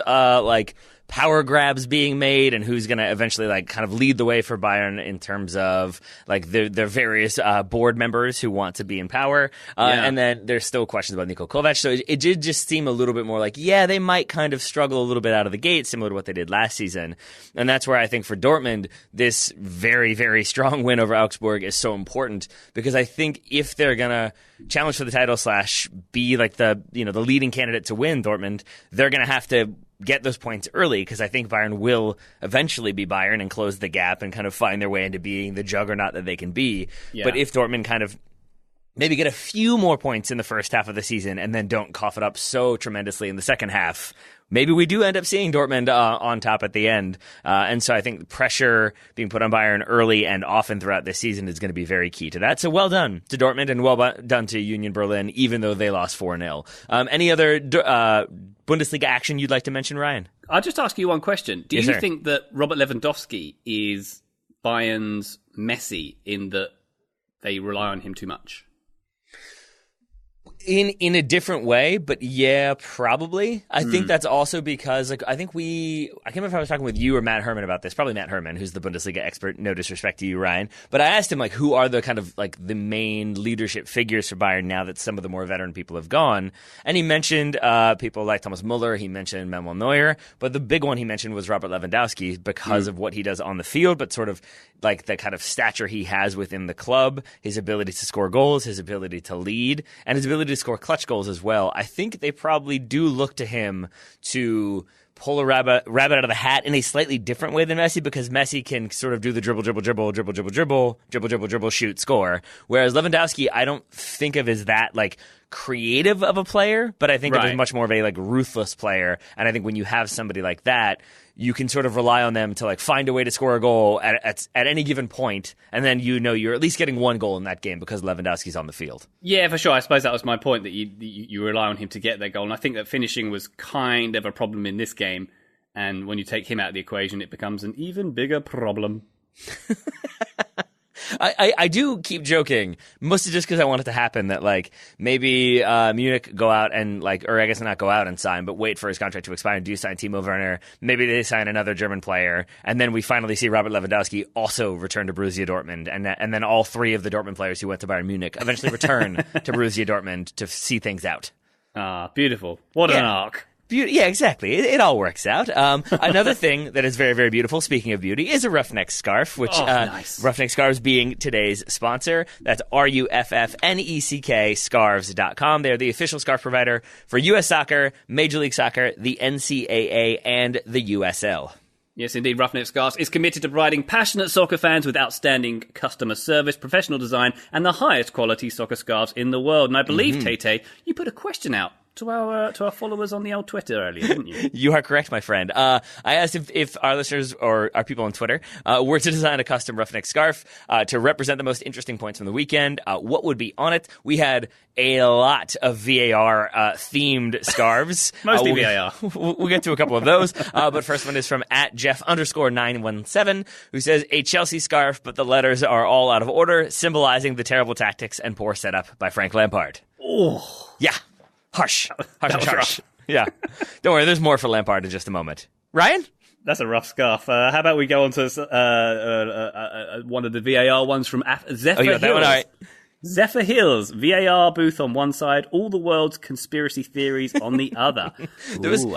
power grabs being made, and who's going to eventually kind of lead the way for Bayern in terms of their various board members who want to be in power. And then there's still questions about Niko Kovac. So it did just seem a little bit more they might kind of struggle a little bit out of the gate, similar to what they did last season. And that's where I think for Dortmund, this very, very strong win over Augsburg is so important, because I think if they're going to challenge for the title / be the leading candidate to win Dortmund, they're going to have to get those points early, because I think Bayern will eventually be Bayern and close the gap and kind of find their way into being the juggernaut that they can be. Yeah. But if Dortmund kind of maybe get a few more points in the first half of the season and then don't cough it up so tremendously in the second half, maybe we do end up seeing Dortmund on top at the end. And so I think pressure being put on Bayern early and often throughout this season is going to be very key to that. So well done to Dortmund, and well done to Union Berlin, even though they lost 4-0. Any other Bundesliga action you'd like to mention, Ryan? I'll just ask you one question. Do you think that Robert Lewandowski is Bayern's Messi in that they rely on him too much? In a different way, but yeah, probably. I think that's also because, I can't remember if I was talking with you or Matt Herman about this. Probably Matt Herman, who's the Bundesliga expert. No disrespect to you, Ryan. But I asked him, who are the kind of, the main leadership figures for Bayern now that some of the more veteran people have gone? And he mentioned people like Thomas Muller. He mentioned Manuel Neuer. But the big one he mentioned was Robert Lewandowski, because of what he does on the field, but sort of the kind of stature he has within the club, his ability to score goals, his ability to lead, and his ability to score clutch goals as well. I think they probably do look to him to pull a rabbit out of the hat in a slightly different way than Messi, because Messi can sort of do the dribble, shoot, score. Whereas Lewandowski, I don't think of as that creative of a player, but I think of as much more of a ruthless player. And I think when you have somebody like that, you can sort of rely on them to find a way to score a goal at any given point, and then you're at least getting one goal in that game because Lewandowski's on the field. Yeah, for sure. I suppose that was my point, that you rely on him to get that goal, and I think that finishing was kind of a problem in this game, and when you take him out of the equation, it becomes an even bigger problem. I do keep joking, mostly just because I want it to happen, that maybe Munich go out and or I guess not go out and sign, but wait for his contract to expire and do sign Timo Werner. Maybe they sign another German player, and then we finally see Robert Lewandowski also return to Borussia Dortmund, and then all 3 of the Dortmund players who went to Bayern Munich eventually return to Borussia Dortmund to see things out. Ah, beautiful. What an arc. Yeah, exactly. It all works out. Another thing that is very, very beautiful, speaking of beauty, is a Roughneck scarf, which nice. Roughneck Scarves being today's sponsor. That's RUFFNECK scarves.com. They're the official scarf provider for U.S. Soccer, Major League Soccer, the NCAA, and the USL. Yes, indeed. Roughneck Scarves is committed to providing passionate soccer fans with outstanding customer service, professional design, and the highest quality soccer scarves in the world. And I believe, Tay, you put a question out to our followers on the old Twitter earlier, didn't you? You are correct, my friend. I asked if our listeners or our people on Twitter were to design a custom Roughneck scarf to represent the most interesting points from the weekend, what would be on it? We had a lot of VAR themed scarves. Mostly VAR. We'll get to a couple of those. But first one is from @Jeff_917, who says, a Chelsea scarf, but the letters are all out of order, symbolizing the terrible tactics and poor setup by Frank Lampard. Oh. Yeah. Harsh. Yeah. Don't worry, there's more for Lampard in just a moment. Ryan? That's a rough scarf. How about we go on to one of the VAR ones from Zephyr Hills. That one, all right. Zephyr Hills, VAR booth on one side, all the world's conspiracy theories on the other. I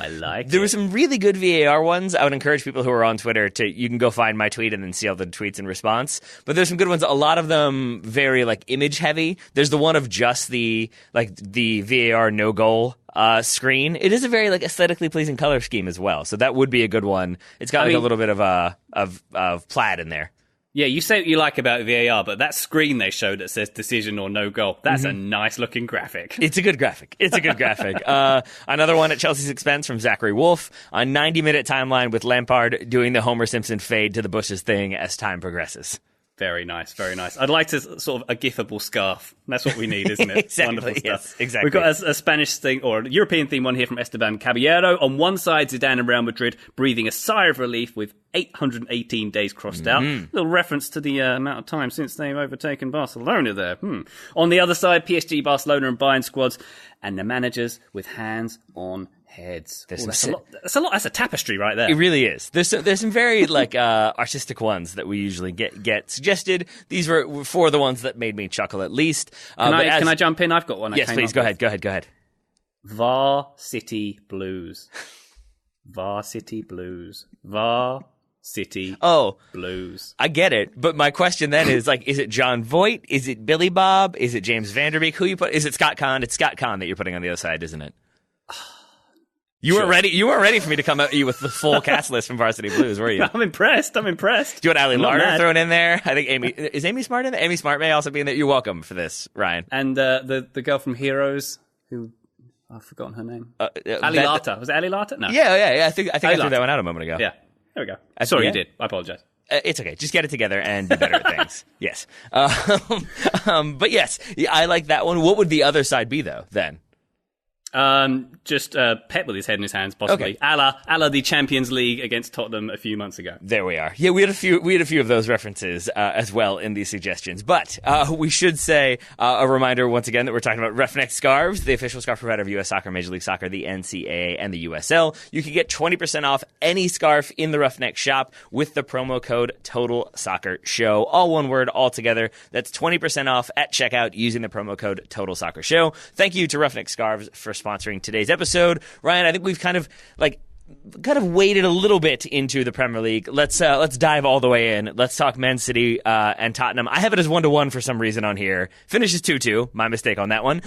like it. There were some really good VAR ones. I would encourage people who are on Twitter you can go find my tweet and then see all the tweets in response. But there's some good ones. A lot of them very image heavy. There's the one of just the VAR no goal screen. It is a very aesthetically pleasing color scheme as well. So that would be a good one. It's got a little bit of plaid in there. Yeah, you say what you like about VAR, but that screen they showed that says decision or no goal, that's a nice-looking graphic. It's a good graphic. Another one at Chelsea's expense from Zachary Wolf, a 90-minute timeline with Lampard doing the Homer Simpson fade to the bushes thing as time progresses. Very nice, very nice. I'd like to sort of a gifable scarf. That's what we need, isn't it? Exactly, Wonderful stuff. Yes, exactly. We've got a Spanish thing, or a European theme one here from Esteban Caballero. On one side, Zidane and Real Madrid breathing a sigh of relief with 818 days crossed out. A little reference to the amount of time since they've overtaken Barcelona there. On the other side, PSG, Barcelona and Bayern squads, and the managers with hands on heads. That's a lot. That's a tapestry right there. It really is. There's some very artistic ones that we usually get suggested. These were four of the ones that made me chuckle at least. Can I jump in? I've got one. Yes, please. Go ahead. Var-City Blues. Var-City Blues. Var-City Blues. I get it, but my question then is is it John Voight? Is it Billy Bob? Is it James Vanderbeek? Who you put? Is it Scott Kahn? It's Scott Kahn that you're putting on the other side, isn't it? You weren't ready. You weren't ready for me to come at you with the full cast list from Varsity Blues, were you? I'm impressed. Do you want Ali Larder thrown in there? I think Amy Smart in there? Amy Smart may also be in there. You're welcome for this, Ryan. And the girl from Heroes, who I've forgotten her name. Ali Larter. Was it Ali Larter? No. Yeah. I think I threw that one out a moment ago. Yeah. There we go. Sorry, you did. I apologize. It's okay. Just get it together and be better at things. Yes. But yes, I like that one. What would the other side be though? Then. Just Pep with his head in his hands, possibly. Okay. A la the Champions League against Tottenham a few months ago. There we are. Yeah, we had a few of those references as well in these suggestions. But we should say a reminder once again that we're talking about Roughneck Scarves, the official scarf provider of U.S. Soccer, Major League Soccer, the NCAA, and the USL. You can get 20% off any scarf in the Roughneck shop with the promo code Total Soccer Show. All one word, all together. That's 20% off at checkout using the promo code Total Soccer Show. Thank you to Roughneck Scarves for sponsoring today's episode. Ryan, I think we've kind of waded a little bit into the Premier League. Let's dive all the way in. Let's talk Man City and Tottenham. I have it as 1-1 for some reason on here. Finishes 2-2. My mistake on that one.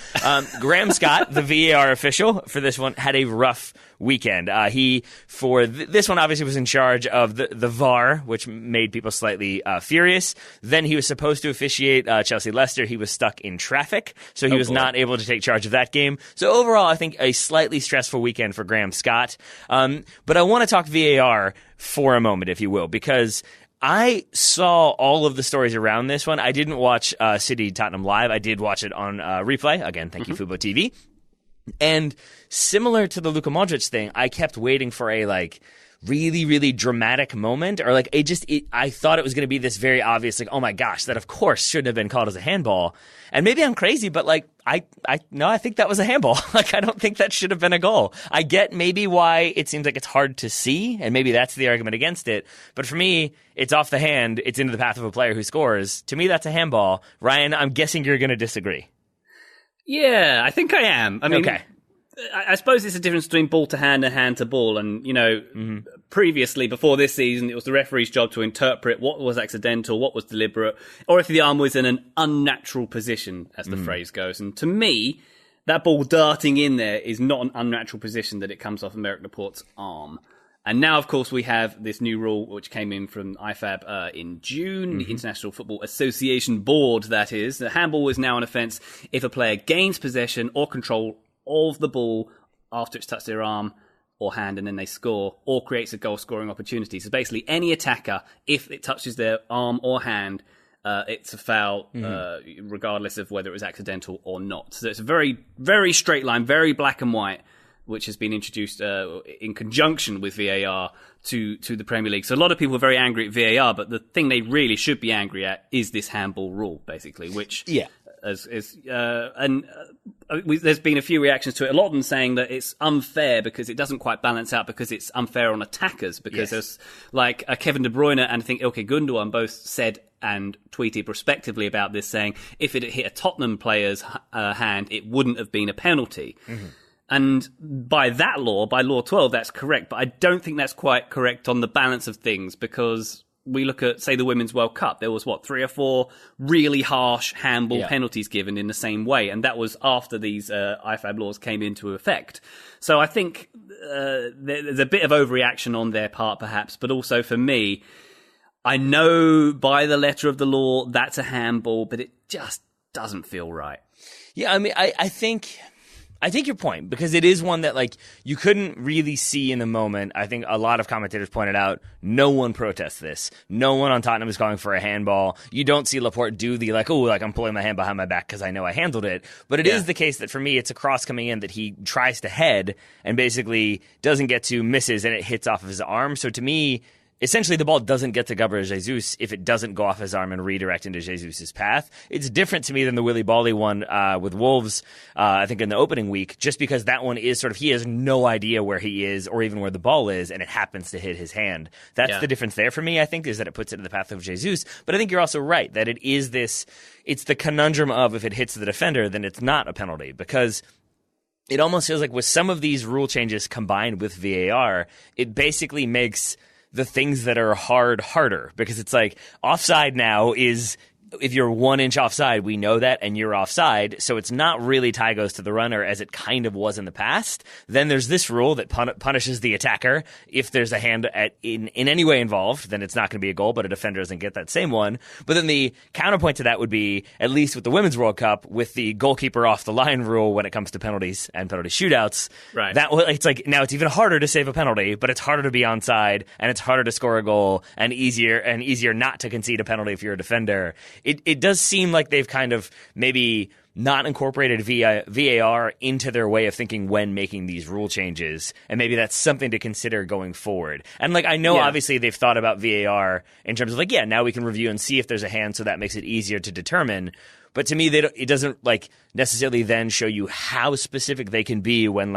Graham Scott, the VAR official for this one, had a rough weekend. He, for this one, obviously was in charge of the VAR, which made people slightly furious. Then he was supposed to officiate Chelsea-Leicester. He was stuck in traffic, so he was not able to take charge of that game. So overall, I think a slightly stressful weekend for Graham Scott. But I want to talk VAR for a moment, if you will, because I saw all of the stories around this one. I didn't watch City Tottenham live. I did watch it on replay. Again, thank you, Fubo TV. And similar to the Luka Modric thing, I kept waiting for a really, really dramatic moment, or I thought it was going to be this very obvious, oh my gosh, that of course shouldn't have been called as a handball. And maybe I'm crazy, but I think that was a handball. I don't think that should have been a goal. I get maybe why it seems like it's hard to see, and maybe that's the argument against it. But for me, it's off the hand. It's into the path of a player who scores. To me, that's a handball. Ryan, I'm guessing you're going to disagree. Yeah, I think I am. I mean, okay. I suppose it's a difference between ball to hand and hand to ball. And, previously, before this season, it was the referee's job to interpret what was accidental, what was deliberate, or if the arm was in an unnatural position, as the phrase goes. And to me, that ball darting in there is not an unnatural position that it comes off Emerick Laporte's arm. And now, of course, we have this new rule which came in from IFAB in June, the International Football Association Board, that is. The handball is now an offence if a player gains possession or control of the ball after it's touched their arm or hand and then they score, or creates a goal-scoring opportunity. So basically, any attacker, if it touches their arm or hand, it's a foul, regardless of whether it was accidental or not. So it's a very, very straight line, very black and white, which has been introduced in conjunction with VAR to the Premier League. So a lot of people are very angry at VAR, but the thing they really should be angry at is this handball rule, basically, which there's been a few reactions to it. A lot of them saying that it's unfair because it doesn't quite balance out, because it's unfair on attackers, because there's like Kevin De Bruyne and I think Ilkay Gundogan both said and tweeted respectively about this, saying if it had hit a Tottenham player's hand, it wouldn't have been a penalty. And by that law, by Law 12, that's correct. But I don't think that's quite correct on the balance of things, because we look at, say, the Women's World Cup. There was, 3 or 4 really harsh handball penalties given in the same way. And that was after these IFAB laws came into effect. So I think there's a bit of overreaction on their part, perhaps. But also for me, I know by the letter of the law that's a handball, but it just doesn't feel right. Yeah, I mean, I think your point, because it is one that, like, you couldn't really see in the moment. I think a lot of commentators pointed out, no one protests this. No one on Tottenham is calling for a handball. You don't see Laporte do the, I'm pulling my hand behind my back because I know I handled it. But it is the case that, for me, it's a cross coming in that he tries to head and basically doesn't get to, misses, and it hits off of his arm. So to me, essentially, the ball doesn't get to Gabriel Jesus if it doesn't go off his arm and redirect into Jesus' path. It's different to me than the Willy Bally one with Wolves, I think, in the opening week, just because that one is sort of, he has no idea where he is or even where the ball is, and it happens to hit his hand. That's the difference there for me, I think, is that it puts it in the path of Jesus. But I think you're also right, that it is this, it's the conundrum of, if it hits the defender, then it's not a penalty, because it almost feels like with some of these rule changes combined with VAR, it basically makes the things that are hard harder, because it's like offside now is, if you're 1 inch offside, we know that, and you're offside, so it's not really tie goes to the runner as it kind of was in the past. Then there's this rule that punishes the attacker. If there's a hand in any way involved, then it's not going to be a goal, but a defender doesn't get that same one. But then the counterpoint to that would be, at least with the Women's World Cup, with the goalkeeper off the line rule when it comes to penalties and penalty shootouts. Right. That it's like, now it's even harder to save a penalty, but it's harder to be onside, and it's harder to score a goal, and easier not to concede a penalty if you're a defender. It does seem like they've kind of maybe not incorporated VAR into their way of thinking when making these rule changes, and maybe that's something to consider going forward. And I know obviously they've thought about VAR in terms of now we can review and see if there's a hand, so that makes it easier to determine. But to me, it doesn't necessarily then show you how specific they can be when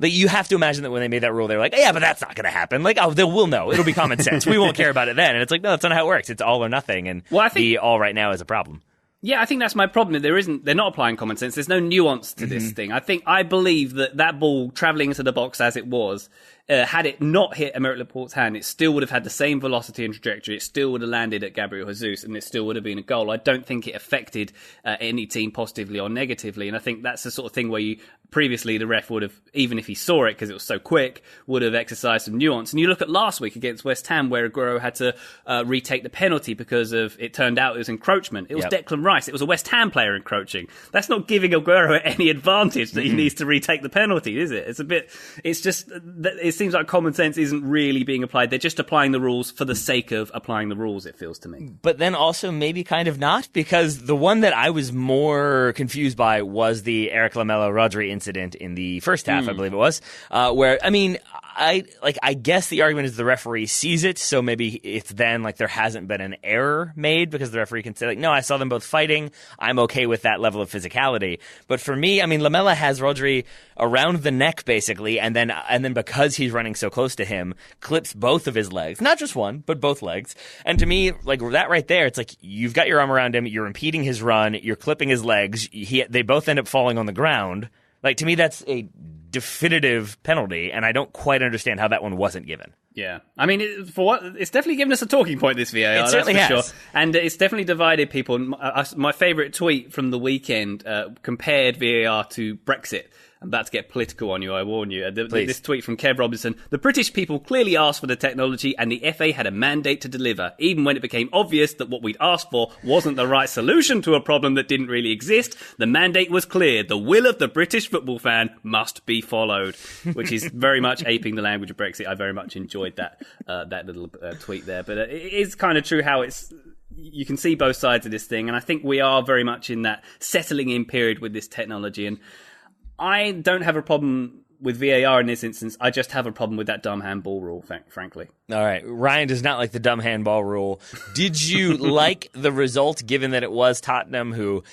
you have to imagine that when they made that rule, they're like, yeah, but that's not going to happen. We'll know. It'll be common sense. We won't care about it then. And it's like, no, that's not how it works. It's all or nothing. And I think the all right now is a problem. Yeah, I think that's my problem. They're not applying common sense. There's no nuance to this thing. I believe that ball travelling into the box as it was, had it not hit Aymeric Laporte's hand, it still would have had the same velocity and trajectory. It still would have landed at Gabriel Jesus, and it still would have been a goal. I don't think it affected any team positively or negatively. And I think that's the sort of thing where previously the ref would have, even if he saw it because it was so quick, would have exercised some nuance. And you look at last week against West Ham, where Aguero had to retake the penalty because of, it turned out it was encroachment. It was Declan Rice. It was a West Ham player encroaching. That's not giving Aguero any advantage that he needs to retake the penalty, is it? It seems like common sense isn't really being applied. They're just applying the rules for the sake of applying the rules, it feels to me. But then also maybe kind of not, because the one that I was more confused by was the Eric Lamela-Rodri incident in the first half, I believe it was, where, I guess the argument is the referee sees it, so maybe it's then there hasn't been an error made, because the referee can say no, I saw them both fighting. I'm okay with that level of physicality. But for me, Lamela has Rodri around the neck basically, and then because he's running so close to him, clips both of his legs, not just one, but both legs. And to me, that right there, it's you've got your arm around him, you're impeding his run, you're clipping his legs. They both end up falling on the ground. To me, that's a definitive penalty, and I don't quite understand how that one wasn't given. Yeah. It's definitely given us a talking point, this VAR. It certainly that's for has. Sure. And it's definitely divided people. My favourite tweet from the weekend compared VAR to Brexit. I'm about to get political on you, I warn you. This tweet from Kev Robinson: the British people clearly asked for the technology and the FA had a mandate to deliver, even when it became obvious that what we'd asked for wasn't the right solution to a problem that didn't really exist. The mandate was clear. The will of the British football fan must be followed, which is very much aping the language of Brexit. I very much enjoyed that little tweet there. But it is kind of true how you can see both sides of this thing, and I think we are very much in that settling in period with this technology. And I don't have a problem with VAR in this instance. I just have a problem with that dumb handball rule, frankly. All right. Ryan does not like the dumb handball rule. Did you like the result, given that it was Tottenham, who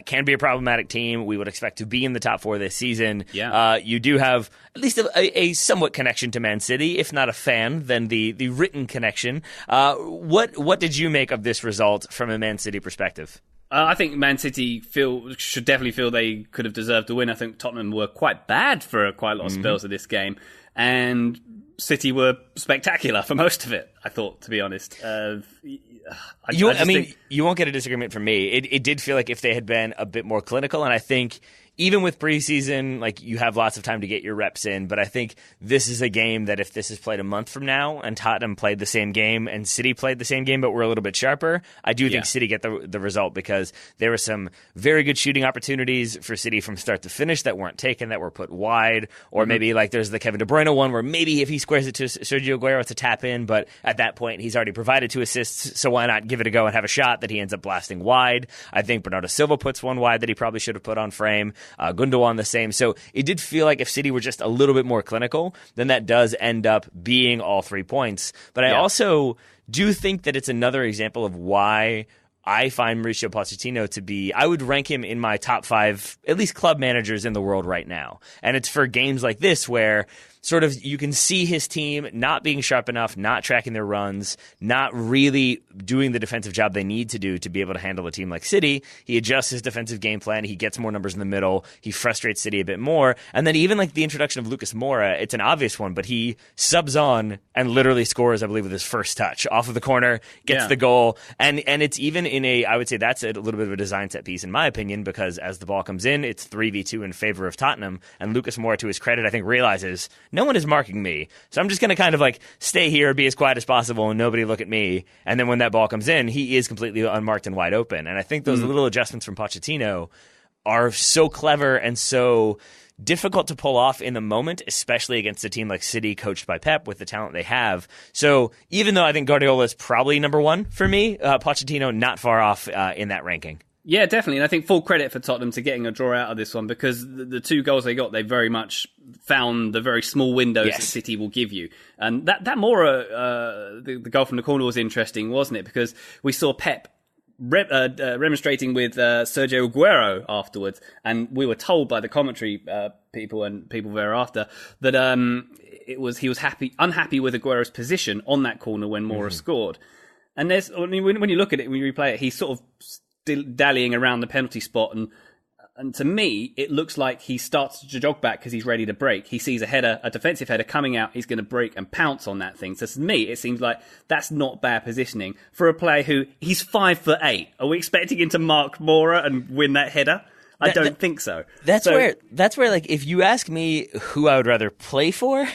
can be a problematic team? We would expect to be in the top 4 this season. Yeah. You do have at least a somewhat connection to Man City, if not a fan, then the written connection. What did you make of this result from a Man City perspective? I think Man City should definitely feel they could have deserved to win. I think Tottenham were quite bad for quite a lot of spells of this game, and City were spectacular for most of it, I thought, to be honest. You won't get a disagreement from me. It did feel like if they had been a bit more clinical, and I think even with preseason, like, you have lots of time to get your reps in, but I think this is a game that if this is played a month from now and Tottenham played the same game and City played the same game but were a little bit sharper, I do think City get the result, because there were some very good shooting opportunities for City from start to finish that weren't taken, that were put wide, or maybe like there's the Kevin De Bruyne one where maybe if he squares it to Sergio Aguero, it's a tap in, but at that point he's already provided 2 assists, so why not give it a go and have a shot that he ends up blasting wide. I think Bernardo Silva puts one wide that he probably should have put on frame. Gundogan the same. So it did feel like if City were just a little bit more clinical, then that does end up being all 3 points. But I also do think that it's another example of why I find Mauricio Pochettino to be, I would rank him in my top 5, at least, club managers in the world right now. And it's for games like this where sort of you can see his team not being sharp enough, not tracking their runs, not really doing the defensive job they need to do to be able to handle a team like City. He adjusts his defensive game plan. He gets more numbers in the middle. He frustrates City a bit more. And then even like the introduction of Lucas Moura, it's an obvious one, but he subs on and literally scores, I believe, with his first touch off of the corner, gets the goal. And it's even in I would say that's a little bit of a design set piece in my opinion, because as the ball comes in, it's 3v2 in favor of Tottenham. And Lucas Moura, to his credit, I think realizes no one is marking me, so I'm just going to kind of like stay here, be as quiet as possible, and nobody look at me. And then when that ball comes in, he is completely unmarked and wide open. And I think those little adjustments from Pochettino are so clever and so difficult to pull off in the moment, especially against a team like City, coached by Pep, with the talent they have. So even though I think Guardiola is probably number 1 for me, Pochettino not far off in that ranking. Yeah, definitely. And I think full credit for Tottenham to getting a draw out of this one, because the 2 goals they got, they very much found the very small windows that City will give you. And that Moura, the goal from the corner was interesting, wasn't it? Because we saw Pep remonstrating with Sergio Aguero afterwards, and we were told by the commentary people and people thereafter that he was unhappy with Aguero's position on that corner when Moura scored. And when you look at it, when you replay it, he's sort of dallying around the penalty spot, and to me it looks like he starts to jog back because he's ready to break. He sees a defensive header coming out, he's going to break and pounce on that thing. So to me it seems like that's not bad positioning for a player who, he's 5'8". Are we expecting him to mark Moura and win that header? I don't think so. That's where, like, if you ask me who I would rather play for,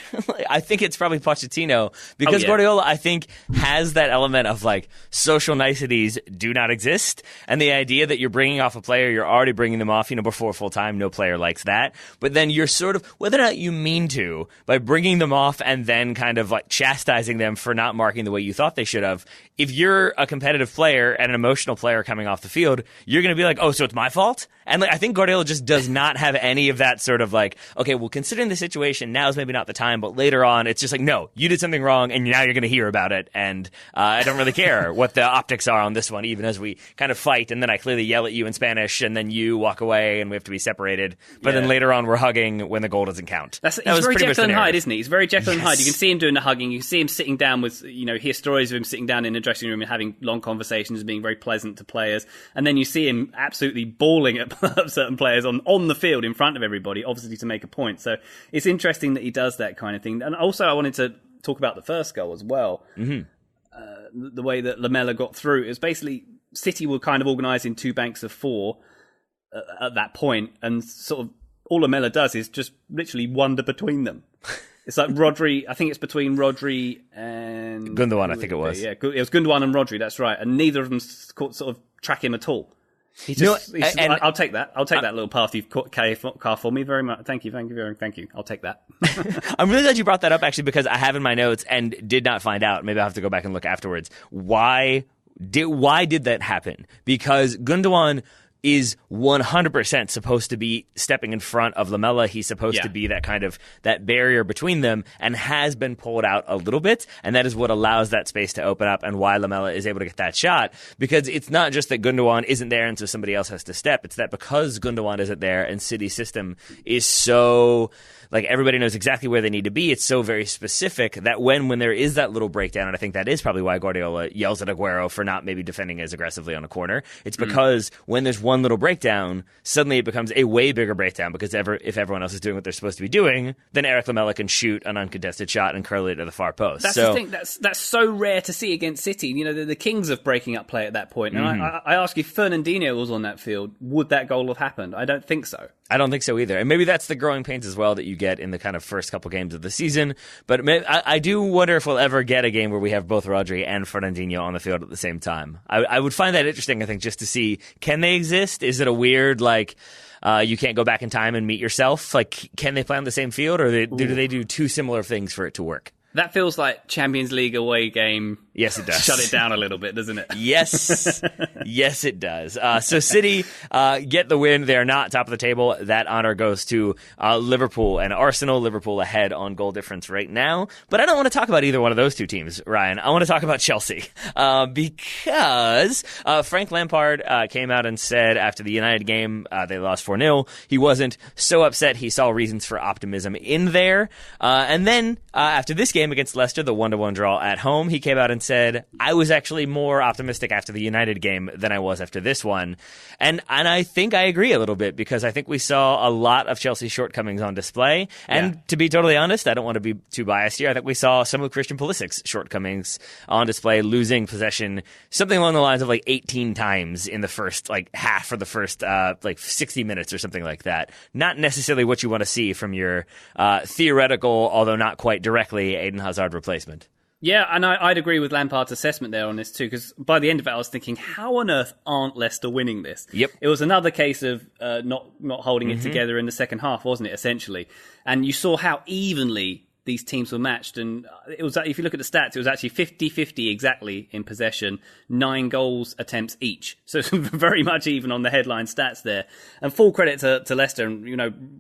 I think it's probably Pochettino, because Guardiola, I think, has that element of, like, social niceties do not exist, and the idea that you're bringing off a player, you're already bringing them off, before full time, no player likes that, but then you're sort of, whether or not you mean to, by bringing them off and then kind of, like, chastising them for not marking the way you thought they should have, if you're a competitive player and an emotional player coming off the field, you're going to be like, oh, so it's my fault? And I think Guardiola just does not have any of that sort of like, okay, well, considering the situation, now is maybe not the time, but later on, it's just like, no, you did something wrong, and now you're going to hear about it, and I don't really care what the optics are on this one, even as we kind of fight, and then I clearly yell at you in Spanish, and then you walk away, and we have to be separated, but then later on, we're hugging when the goal doesn't count. He's very Jekyll and Hyde, isn't he? He's very Jekyll and Hyde. You can see him doing the hugging, you can see him sitting down with, you hear stories of him sitting down in the dressing room and having long conversations, being very pleasant to players, and then you see him absolutely bawling at certain players on the field in front of everybody, obviously to make a point. So it's interesting that he does that kind of thing. And also I wanted to talk about the first goal as well. The way that Lamela got through is basically City were kind of organised in 2 banks of 4 at that point, and sort of all Lamela does is just literally wander between them. It's like Rodri. I think it's between Rodri and Gundogan. I think it was. Yeah, it was Gundogan and Rodri. That's right. And neither of them sort of track him at all. I'll take that. I'll take that little path you've carved for me very much. Thank you. I'll take that. I'm really glad you brought that up, actually, because I have in my notes and did not find out. Maybe I'll have to go back and look afterwards. Why did that happen? Because Gundogan is 100% supposed to be stepping in front of Lamela. He's supposed to be that barrier between them, and has been pulled out a little bit, and that is what allows that space to open up and why Lamela is able to get that shot. Because it's not just that Gundogan isn't there and so somebody else has to step. It's that because Gundogan isn't there and City's system is so... like, everybody knows exactly where they need to be. It's so very specific that when there is that little breakdown, and I think that is probably why Guardiola yells at Aguero for not maybe defending as aggressively on a corner, it's because when there's one little breakdown, suddenly it becomes a way bigger breakdown, because if everyone else is doing what they're supposed to be doing, then Eric Lamela can shoot an uncontested shot and curl it to the far post. That's the thing. That's so rare to see against City. You know, they're the kings of breaking up play at that point. And I ask you, if Fernandinho was on that field, would that goal have happened? I don't think so. I don't think so either. And maybe that's the growing pains as well that you get in the kind of first couple games of the season. But I do wonder if we'll ever get a game where we have both Rodri and Fernandinho on the field at the same time. I would find that interesting, I think, just to see, can they exist? Is it a weird, like, you can't go back in time and meet yourself? Like, can they play on the same field, or do they do two similar things for it to work? That feels like Champions League away game. Yes, it does. Shut it down a little bit, doesn't it? Yes. Yes, it does. So City get the win. They are not top of the table. That honor goes to Liverpool and Arsenal. Liverpool ahead on goal difference right now. But I don't want to talk about either one of those two teams, Ryan. I want to talk about Chelsea. Because Frank Lampard came out and said after the United game, they lost 4-0. He wasn't so upset. He saw reasons for optimism in there. And then after this game against Leicester, the 1-1 draw at home, he came out and said, I was actually more optimistic after the United game than I was after this one. And I think I agree a little bit, because I think we saw a lot of Chelsea's shortcomings on display. And to be totally honest, I don't want to be too biased here. I think we saw some of Christian Pulisic's shortcomings on display, losing possession something along the lines of like 18 times in the first half or the first 60 minutes or something like that. Not necessarily what you want to see from your theoretical, although not quite directly, Eden Hazard replacement. Yeah, and I'd agree with Lampard's assessment there on this too, because by the end of it, I was thinking, how on earth aren't Leicester winning this? Yep. It was another case of not holding it together in the second half, wasn't it, essentially? And you saw how evenly these teams were matched, and it was, if you look at the stats, it was actually 50-50 exactly in possession, 9 goals attempts each. So it's very much even on the headline stats there. And full credit to Leicester, and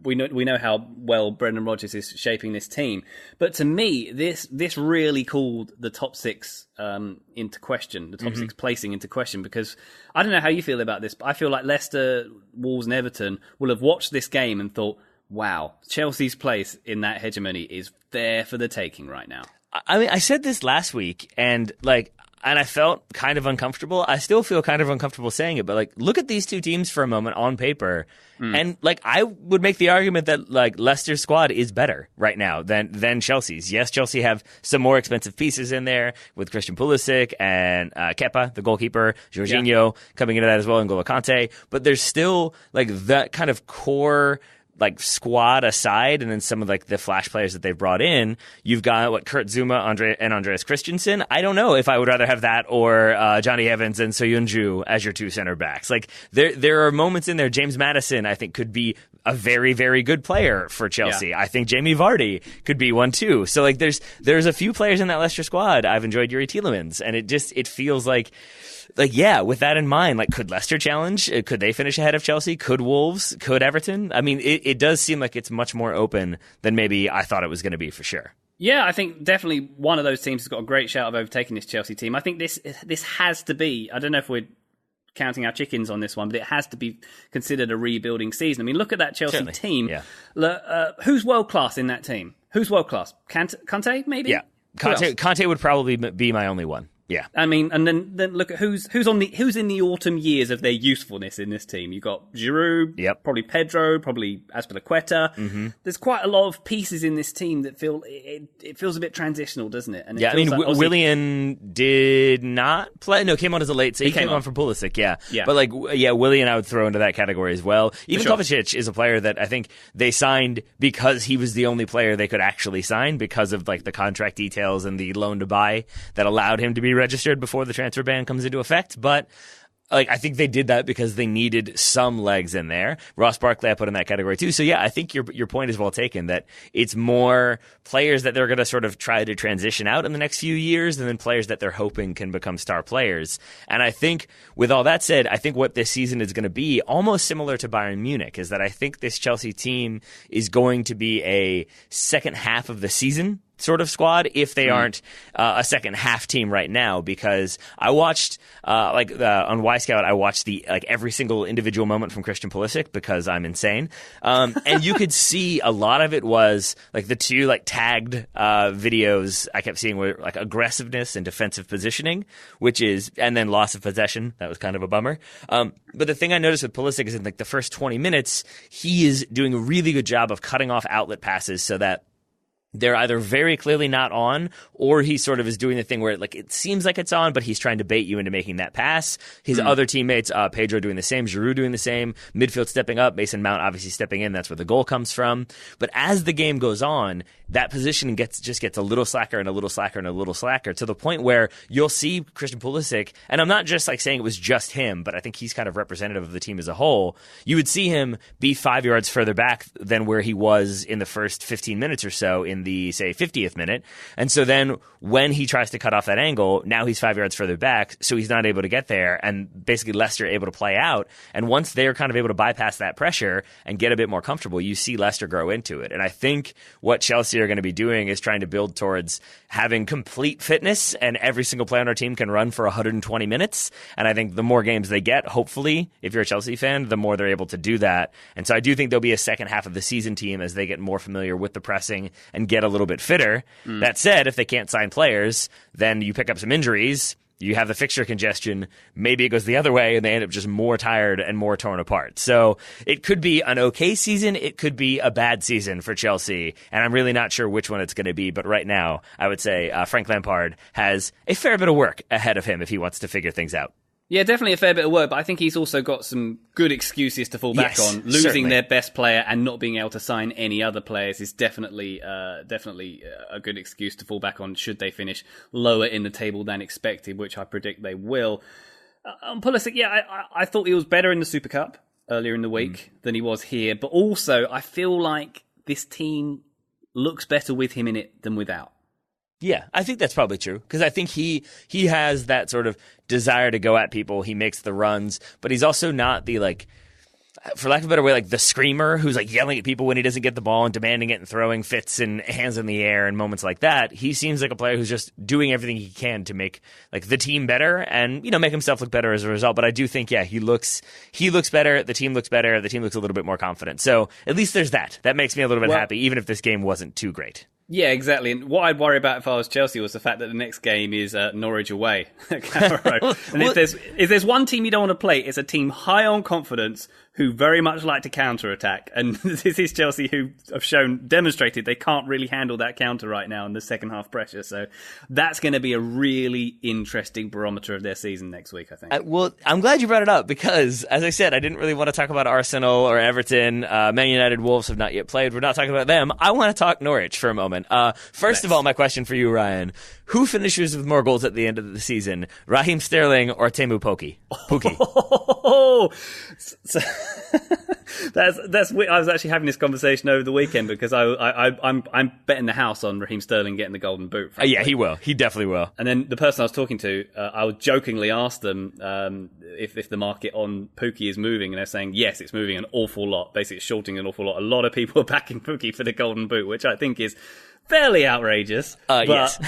we know how well Brendan Rodgers is shaping this team. But to me, this really called the top 6 into question, the top 6 placing into question, because I don't know how you feel about this, but I feel like Leicester, Wolves and Everton will have watched this game and thought, wow, Chelsea's place in that hegemony is there for the taking right now. I mean, I said this last week, and I felt kind of uncomfortable. I still feel kind of uncomfortable saying it, but look at these two teams for a moment on paper. And I would make the argument that Leicester's squad is better right now than Chelsea's. Yes, Chelsea have some more expensive pieces in there with Christian Pulisic and Kepa, the goalkeeper, Jorginho coming into that as well, and N'Golo Kante. But there's still that kind of core squad aside, and then some of the flash players that they've brought in, you've got Kurt Zuma, and Andreas Christensen. I don't know if I would rather have that or Johnny Evans and Soyuncu as your two center backs. There are moments in there. James Maddison, I think, could be a very, very good player for Chelsea. I think Jamie Vardy could be one too. So there's a few players in that Leicester squad. I've enjoyed Yuri Tielemans, and it feels with that in mind, could Leicester challenge? Could they finish ahead of Chelsea? Could Wolves? Could Everton? I mean, it does seem like it's much more open than maybe I thought it was going to be, for sure. Yeah, I think definitely one of those teams has got a great shout of overtaking this Chelsea team. I think this has to be, I don't know if we're counting our chickens on this one, but it has to be considered a rebuilding season. I mean, look at that Chelsea team. Yeah. Who's world-class in that team? Who's world-class? Kante, maybe? Yeah. Kante would probably be my only one. Yeah, I mean, and then look at who's in the autumn years of their usefulness in this team. You've got Giroud, probably Pedro, probably Azpilicueta. Mm-hmm. There's quite a lot of pieces in this team that feel it feels a bit transitional, doesn't it? And I mean, Willian did not play. No, came on as a late. So he came on for Pulisic. Yeah. But like, Willian, I would throw into that category as well. Even Kovacic is a player that I think they signed because he was the only player they could actually sign because of like the contract details and the loan to buy that allowed him to be registered before the transfer ban comes into effect. But like, I think they did that because they needed some legs in there. Ross Barkley I put in that category too. So yeah, I think your point is well taken, that it's more players that they're going to sort of try to transition out in the next few years and then players that they're hoping can become star players. And I think with all that said, I think what this season is going to be almost similar to Bayern Munich is that I think this Chelsea team is going to be a second half of the season sort of squad if they aren't a second half team right now, because I watched on Y-Scout I watched the every single individual moment from Christian Pulisic because I'm insane, and you could see a lot of it was like the two tagged videos I kept seeing were like aggressiveness and defensive positioning, and then loss of possession. That was kind of a bummer. But the thing I noticed with Pulisic is in the first 20 minutes he is doing a really good job of cutting off outlet passes so that they're either very clearly not on, or he sort of is doing the thing where it seems like it's on, but he's trying to bait you into making that pass. His other teammates, Pedro doing the same, Giroud doing the same, midfield stepping up, Mason Mount obviously stepping in. That's where the goal comes from. But as the game goes on, that positioning just gets a little slacker and a little slacker and a little slacker to the point where you'll see Christian Pulisic, and I'm not just saying it was just him, but I think he's kind of representative of the team as a whole. You would see him be 5 yards further back than where he was in the first 15 minutes or so in the, say, 50th minute. And so then when he tries to cut off that angle, now he's 5 yards further back, so he's not able to get there, and basically Leicester able to play out. And once they're kind of able to bypass that pressure and get a bit more comfortable, you see Leicester grow into it. And I think what Chelsea are going to be doing is trying to build towards having complete fitness, and every single player on our team can run for 120 minutes. And I think the more games they get, hopefully, if you're a Chelsea fan, the more they're able to do that. And so I do think there'll be a second half of the season team as they get more familiar with the pressing and get a little bit fitter. That said, if they can't sign players, then you pick up some injuries, you have the fixture congestion, maybe it goes the other way and they end up just more tired and more torn apart. So it could be an okay season, it could be a bad season for Chelsea, and I'm really not sure which one it's going to be. But right now, I would say Frank Lampard has a fair bit of work ahead of him if he wants to figure things out. Yeah, definitely a fair bit of work, but I think he's also got some good excuses to fall back on. Losing certainly their best player and not being able to sign any other players is definitely a good excuse to fall back on should they finish lower in the table than expected, which I predict they will. On Pulisic, I thought he was better in the Super Cup earlier in the week than he was here, but also I feel like this team looks better with him in it than without. Yeah, I think that's probably true, because I think he has that sort of desire to go at people. He makes the runs, but he's also not the, for lack of a better way, the screamer who's yelling at people when he doesn't get the ball and demanding it and throwing fits and hands in the air and moments like that. He seems like a player who's just doing everything he can to make the team better and make himself look better as a result. But I do think he looks better. The team looks better. The team looks a little bit more confident. So at least there's that. That makes me a little bit happy, even if this game wasn't too great. Yeah, exactly. And what I'd worry about if I was Chelsea was the fact that the next game is Norwich away at Carrow Road. And if there's one team you don't want to play, it's a team high on confidence who very much like to counter-attack. And this is Chelsea, who have demonstrated they can't really handle that counter right now in the second half pressure. So that's going to be a really interesting barometer of their season next week, I think. Well, I'm glad you brought it up because, as I said, I didn't really want to talk about Arsenal or Everton. Man United, Wolves have not yet played. We're not talking about them. I want to talk Norwich for a moment. First of all, my question for you, Ryan. Who finishes with more goals at the end of the season, Raheem Sterling or Teemu Pukki? That's I was actually having this conversation over the weekend because I'm betting the house on Raheem Sterling getting the golden boot. Yeah, he will. He definitely will. And then the person I was talking to, I would jokingly ask them if the market on Pukki is moving, and they're saying yes, it's moving an awful lot. Basically, it's shorting an awful lot. A lot of people are backing Pukki for the golden boot, which I think is fairly outrageous. Yes.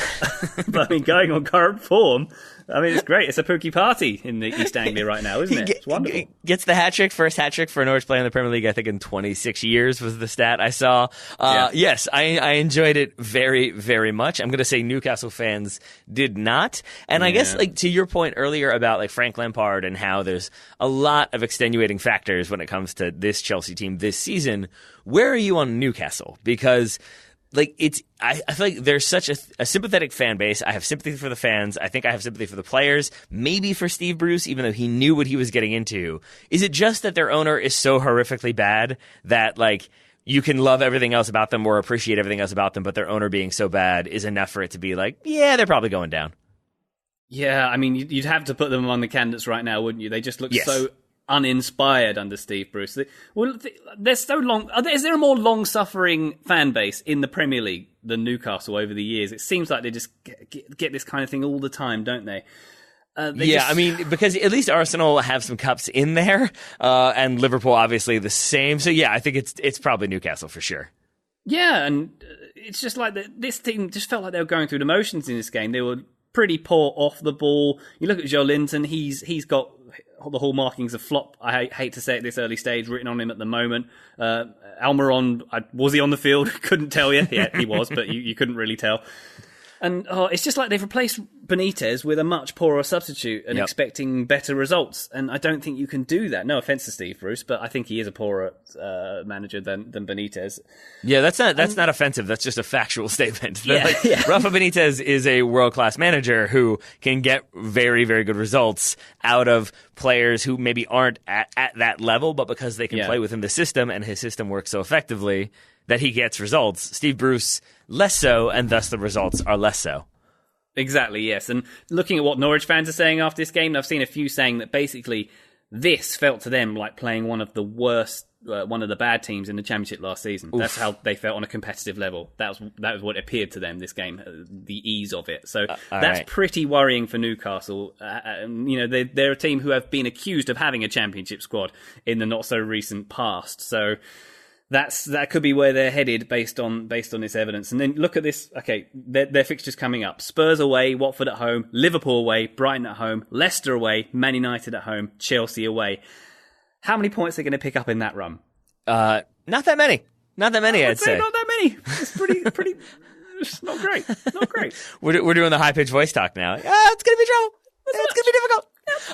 But I mean, going on current form, I mean, it's great. It's a pookie party in the East Anglia right now, isn't it? It's wonderful. Gets the hat trick, first hat trick for a Norwich player in the Premier League, I think in 26 years was the stat I saw. Yes, I enjoyed it very, very much. I'm going to say Newcastle fans did not. And I guess, like, to your point earlier about, like, Frank Lampard and how there's a lot of extenuating factors when it comes to this Chelsea team this season, where are you on Newcastle? Because, like, I feel like there's such a sympathetic fan base. I have sympathy for the fans. I think I have sympathy for the players, maybe for Steve Bruce, even though he knew what he was getting into. Is it just that their owner is so horrifically bad that, like, you can love everything else about them or appreciate everything else about them, but their owner being so bad is enough for it to be like, yeah, they're probably going down? Yeah, I mean, you'd have to put them among the candidates right now, wouldn't you? They just look so uninspired under Steve Bruce. They're so long. Is there a more long-suffering fan base in the Premier League than Newcastle over the years? It seems like they just get this kind of thing all the time, don't they? I mean, because at least Arsenal have some cups in there, and Liverpool obviously the same. So yeah, I think it's probably Newcastle for sure. Yeah, and it's just like this team just felt like they were going through the motions in this game. They were pretty poor off the ball. You look at Joe Linton; he's got the hallmarkings of flop. I hate to say it at this early stage, written on him at the moment. Almiron, was he on the field? Couldn't tell you. Yeah, he was, but you couldn't really tell. And it's just like they've replaced Benitez with a much poorer substitute and expecting better results. And I don't think you can do that. No offense to Steve Bruce, but I think he is a poorer manager than Benitez. Yeah, that's not offensive. That's just a factual statement. Rafa Benitez is a world-class manager who can get very, very good results out of players who maybe aren't at that level, but because they can play within the system and his system works so effectively that he gets results. Steve Bruce, less so, and thus the results are less so. Exactly, yes. And looking at what Norwich fans are saying after this game, I've seen a few saying that basically this felt to them like playing one of the worst, one of the bad teams in the Championship last season. Oof. That's how they felt on a competitive level. That was what appeared to them this game, the ease of it. So that's pretty worrying for Newcastle. They're a team who have been accused of having a Championship squad in the not so recent past. So that could be where they're headed based on this evidence. And then look at this. Okay, their fixtures coming up: Spurs away, Watford at home, Liverpool away, Brighton at home, Leicester away, Man United at home, Chelsea away. How many points are they going to pick up in that run? Not that many. Not that many. I'd say not that many. It's pretty. It's not great. Not great. We're doing the high pitched voice talk now. It's going to be trouble. It's going to be difficult.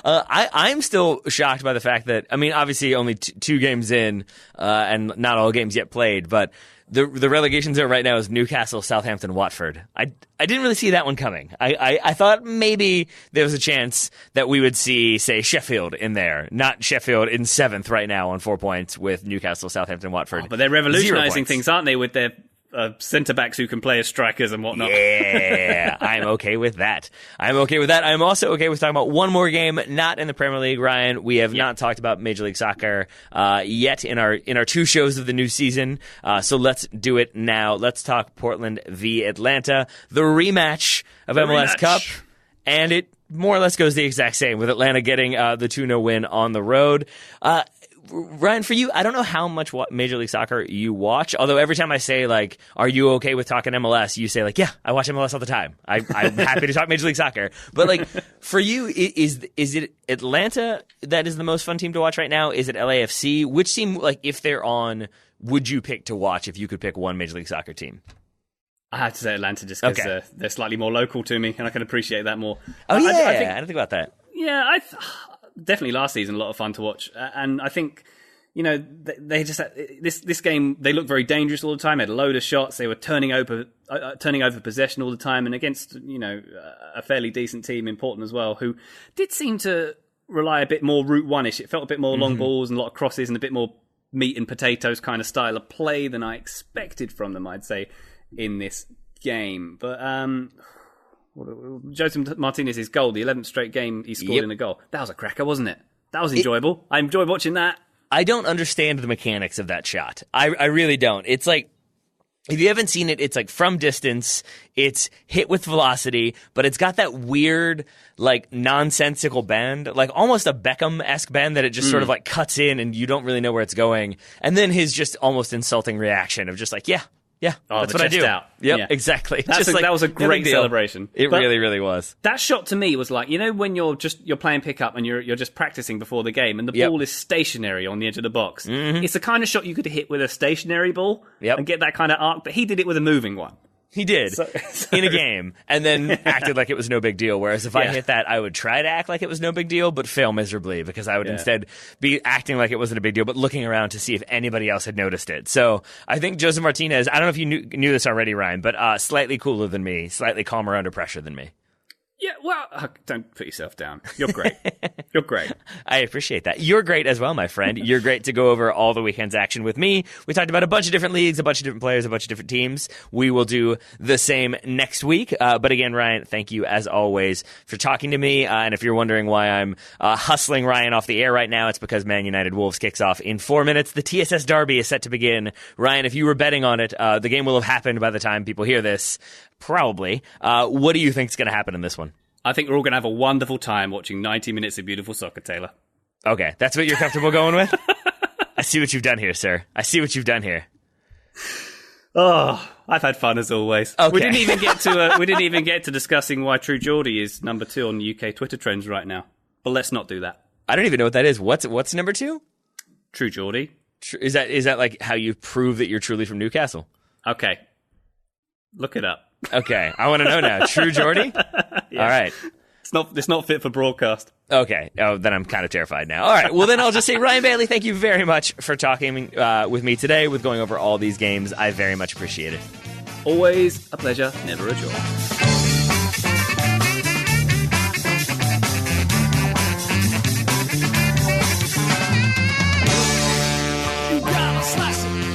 I'm still shocked by the fact that, I mean, obviously only two games in, and not all games yet played, but the relegation zone right now is Newcastle, Southampton, Watford. I didn't really see that one coming. I thought maybe there was a chance that we would see, say, Sheffield in there, not Sheffield in 7th right now on 4 points with Newcastle, Southampton, Watford. But they're revolutionising things, aren't they, with their centre-backs who can play as strikers and whatnot. Yeah, I'm okay with that. I'm also okay with talking about one more game, not in the Premier League, Ryan. We have not talked about Major League Soccer yet in our two shows of the new season, so let's do it now. Let's talk Portland v. Atlanta, the rematch of MLS Cup, and it more or less goes the exact same, with Atlanta getting the 2-0 win on the road. Ryan, for you, I don't know how much Major League Soccer you watch, although every time I say, like, are you okay with talking MLS, you say, like, yeah, I watch MLS all the time. I'm happy to talk Major League Soccer. But, like, for you, is it Atlanta that is the most fun team to watch right now? Is it LAFC? Which team, like, if they're on, would you pick to watch if you could pick one Major League Soccer team? I have to say Atlanta just because they're slightly more local to me, and I can appreciate that more. Oh, yeah, I didn't think about that. Yeah, definitely last season, a lot of fun to watch. And I think, they just had, this game, they looked very dangerous all the time. They had a load of shots. They were turning over possession all the time. And against, a fairly decent team in Portland as well, who did seem to rely a bit more Route 1-ish. It felt a bit more long balls and a lot of crosses and a bit more meat and potatoes kind of style of play than I expected from them, I'd say, in this game. But Joseph Martinez's goal, the 11th straight game he scored in a goal. That was a cracker, wasn't it? That was enjoyable. I enjoyed watching that. I don't understand the mechanics of that shot. I really don't. It's like, if you haven't seen it, it's like from distance, it's hit with velocity, but it's got that weird, like, nonsensical bend, like almost a Beckham-esque bend that it just sort of like cuts in and you don't really know where it's going. And then his just almost insulting reaction of just like, yeah, Yeah, that's what I do. Out. Yep, yeah. exactly. That was a great celebration. It really, really was. That shot to me was like, when you're playing pickup and you're just practicing before the game, and the ball is stationary on the edge of the box. Mm-hmm. It's the kind of shot you could hit with a stationary ball and get that kind of arc. But he did it with a moving one. He did in a game, and then acted like it was no big deal. Whereas if I hit that, I would try to act like it was no big deal, but fail miserably because I would instead be acting like it wasn't a big deal, but looking around to see if anybody else had noticed it. So I think Joseph Martinez, I don't know if you knew this already, Ryan, but slightly cooler than me, slightly calmer under pressure than me. Yeah, well, don't put yourself down. You're great. You're great. I appreciate that. You're great as well, my friend. You're great to go over all the weekend's action with me. We talked about a bunch of different leagues, a bunch of different players, a bunch of different teams. We will do the same next week. But again, Ryan, thank you as always for talking to me. And if you're wondering why I'm hustling Ryan off the air right now, it's because Man United Wolves kicks off in 4 minutes. The TSS Derby is set to begin. Ryan, if you were betting on it, the game will have happened by the time people hear this. Probably. What do you think is going to happen in this one? I think we're all going to have a wonderful time watching 90 minutes of beautiful soccer, Taylor. Okay, that's what you're comfortable going with? I see what you've done here, sir. I see what you've done here. Oh, I've had fun as always. Okay. We didn't even get to discussing why True Geordie is number 2 on UK Twitter trends right now. But let's not do that. I don't even know what that is. What's number 2? True Geordie. Is that like how you prove that you're truly from Newcastle? Okay. Look it up. Okay, I want to know now. True Geordie? Yeah. All right. It's not fit for broadcast. Okay. Oh, then I'm kind of terrified now. All right. Well, then I'll just say, Ryan Bailey, thank you very much for talking with me today, with going over all these games. I very much appreciate it. Always a pleasure, never a chore. You gotta slice it.